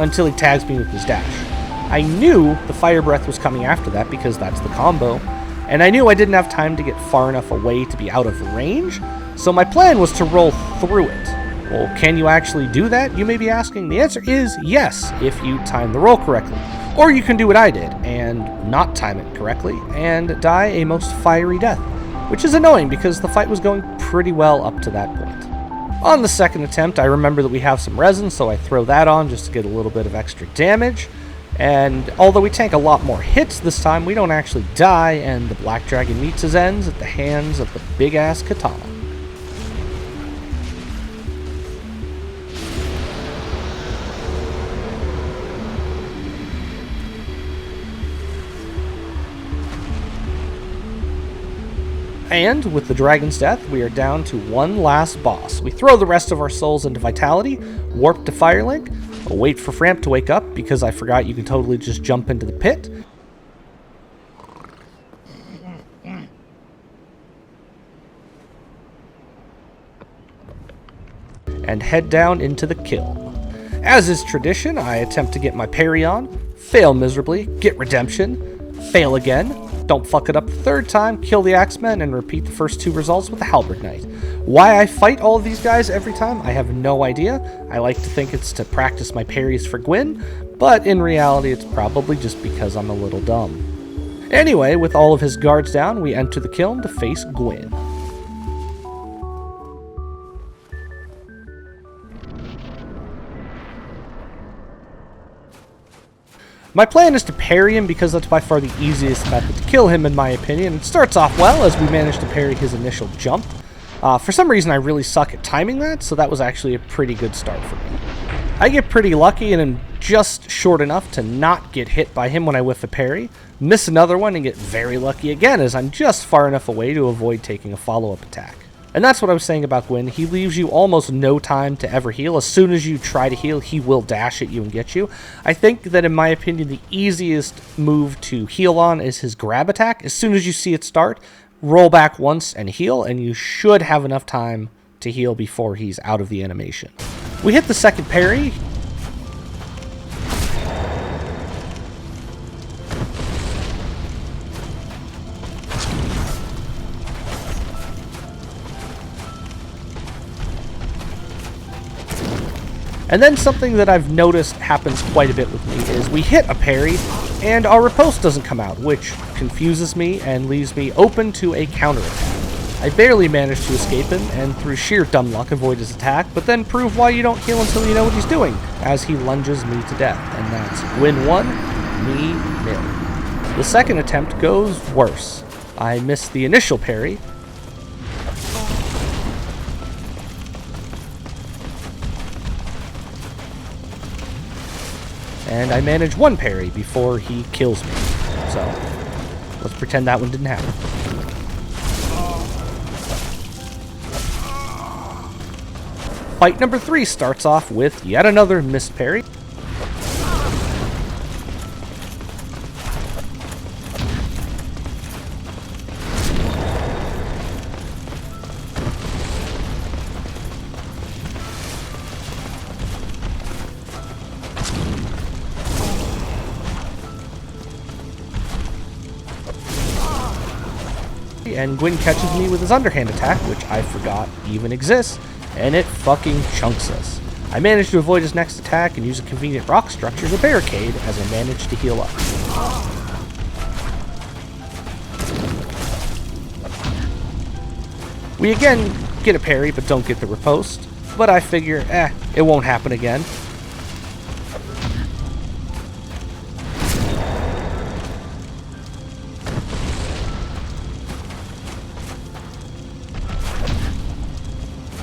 until he tags me with his dash. I knew the fire breath was coming after that because that's the combo, and I knew I didn't have time to get far enough away to be out of range, so my plan was to roll through it. Well, can you actually do that, you may be asking? The answer is yes, if you time the roll correctly. Or you can do what I did, and not time it correctly, and die a most fiery death, which is annoying because the fight was going pretty well up to that point. On the second attempt, I remember that we have some resin, so I throw that on just to get a little bit of extra damage. And although we tank a lot more hits this time, we don't actually die, and the Black Dragon meets his ends at the hands of the big Ass Katana. And with the dragon's death, we are down to one last boss. We throw the rest of our souls into Vitality, warp to Firelink, wait for Framp to wake up because I forgot you can totally just jump into the pit. And head down into the kiln. As is tradition, I attempt to get my parry on, fail miserably, get redemption, fail again, don't fuck it up the third time, kill the Axemen, and repeat the first two results with the Halberd Knight. Why I fight all of these guys every time, I have no idea. I like to think it's to practice my parries for Gwyn, but in reality it's probably just because I'm a little dumb. Anyway, with all of his guards down, we enter the kiln to face Gwyn. My plan is to parry him because that's by far the easiest method to kill him in my opinion. It starts off well as we manage to parry his initial jump. For some reason I really suck at timing that, so that was actually a pretty good start for me. I get pretty lucky and am just short enough to not get hit by him when I whiff a parry, miss another one, and get very lucky again as I'm just far enough away to avoid taking a follow-up attack. And that's what I was saying about Gwyn. He leaves you almost no time to ever heal. As soon as you try to heal, he will dash at you and get you. I think that, in my opinion, the easiest move to heal on is his grab attack. As soon as you see it start, roll back once and heal, and you should have enough time to heal before he's out of the animation. We hit the second parry. And then something that I've noticed happens quite a bit with me is we hit a parry and our riposte doesn't come out, which confuses me and leaves me open to a counterattack. I barely managed to escape him and through sheer dumb luck avoid his attack, but then prove why you don't heal until you know what he's doing, as he lunges me to death. And that's win 1, me nil. The second attempt goes worse. I miss the initial parry, and I manage one parry before he kills me. So, let's pretend that one didn't happen. Fight number 3 starts off with yet another missed parry. And Gwyn catches me with his underhand attack, which I forgot even exists, and it fucking chunks us. I manage to avoid his next attack and use a convenient rock structure as a barricade as I manage to heal up. We again get a parry but don't get the riposte, but I figure, it won't happen again.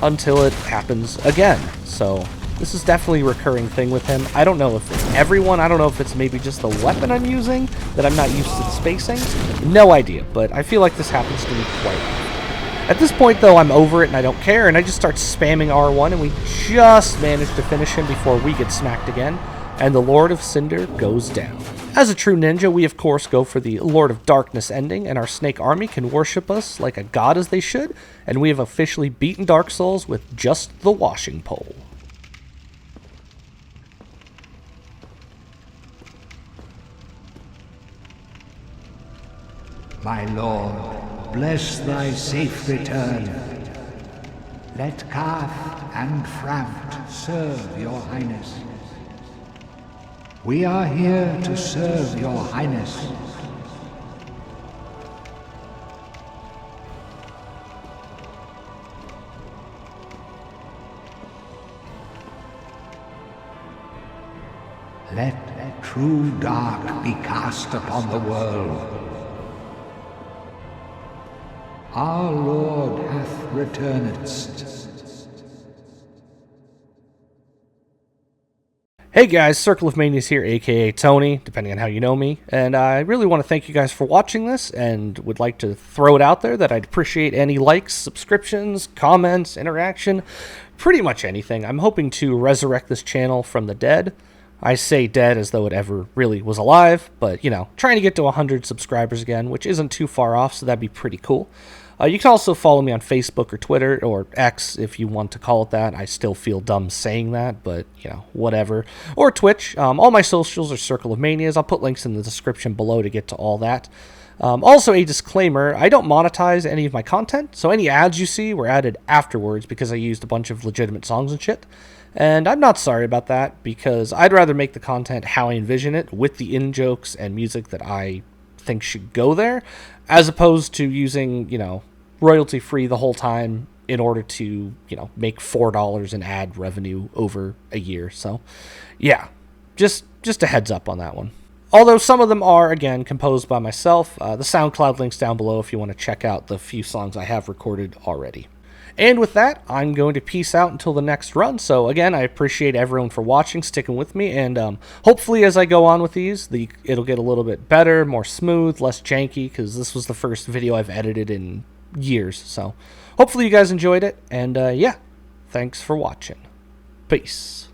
Until it happens again. So this is definitely a recurring thing with him. I don't know if it's everyone, I don't know if it's maybe just the weapon I'm using that I'm not used to the spacing. No idea, but I feel like this happens to me quite often. At this point though, I'm over it and I don't care, and I just start spamming R1 and we just manage to finish him before we get smacked again, and the Lord of Cinder goes down. As a true ninja, we of course go for the Lord of Darkness ending, and our snake army can worship us like a god as they should, and we have officially beaten Dark Souls with just the washing pole. My lord, bless thy safe return. Let Cath and Framt serve your highness. We are here to serve your highness. Let true dark be cast upon the world. Our Lord hath returned. Hey guys, Circle of Manias here, aka Tony, depending on how you know me, and I really want to thank you guys for watching this, and would like to throw it out there that I'd appreciate any likes, subscriptions, comments, interaction, pretty much anything. I'm hoping to resurrect this channel from the dead. I say dead as though it ever really was alive, but, you know, trying to get to 100 subscribers again, which isn't too far off, so that'd be pretty cool. You can also follow me on Facebook or Twitter, or X if you want to call it that. I still feel dumb saying that, but, you know, whatever. Or Twitch. All my socials are Circle of Manias. I'll put links in the description below to get to all that. Also, a disclaimer, I don't monetize any of my content, so any ads you see were added afterwards because I used a bunch of legitimate songs and shit. And I'm not sorry about that, because I'd rather make the content how I envision it, with the in-jokes and music that I think should go there, as opposed to using, you know, royalty-free the whole time in order to, you know, make $4 in ad revenue over a year. So, yeah, just a heads up on that one. Although some of them are, again, composed by myself. The SoundCloud link's down below if you want to check out the few songs I have recorded already. And with that, I'm going to peace out until the next run. So again, I appreciate everyone for watching, sticking with me, and hopefully as I go on with these, it'll get a little bit better, more smooth, less janky, because this was the first video I've edited in years. So hopefully you guys enjoyed it, and yeah, thanks for watching. Peace.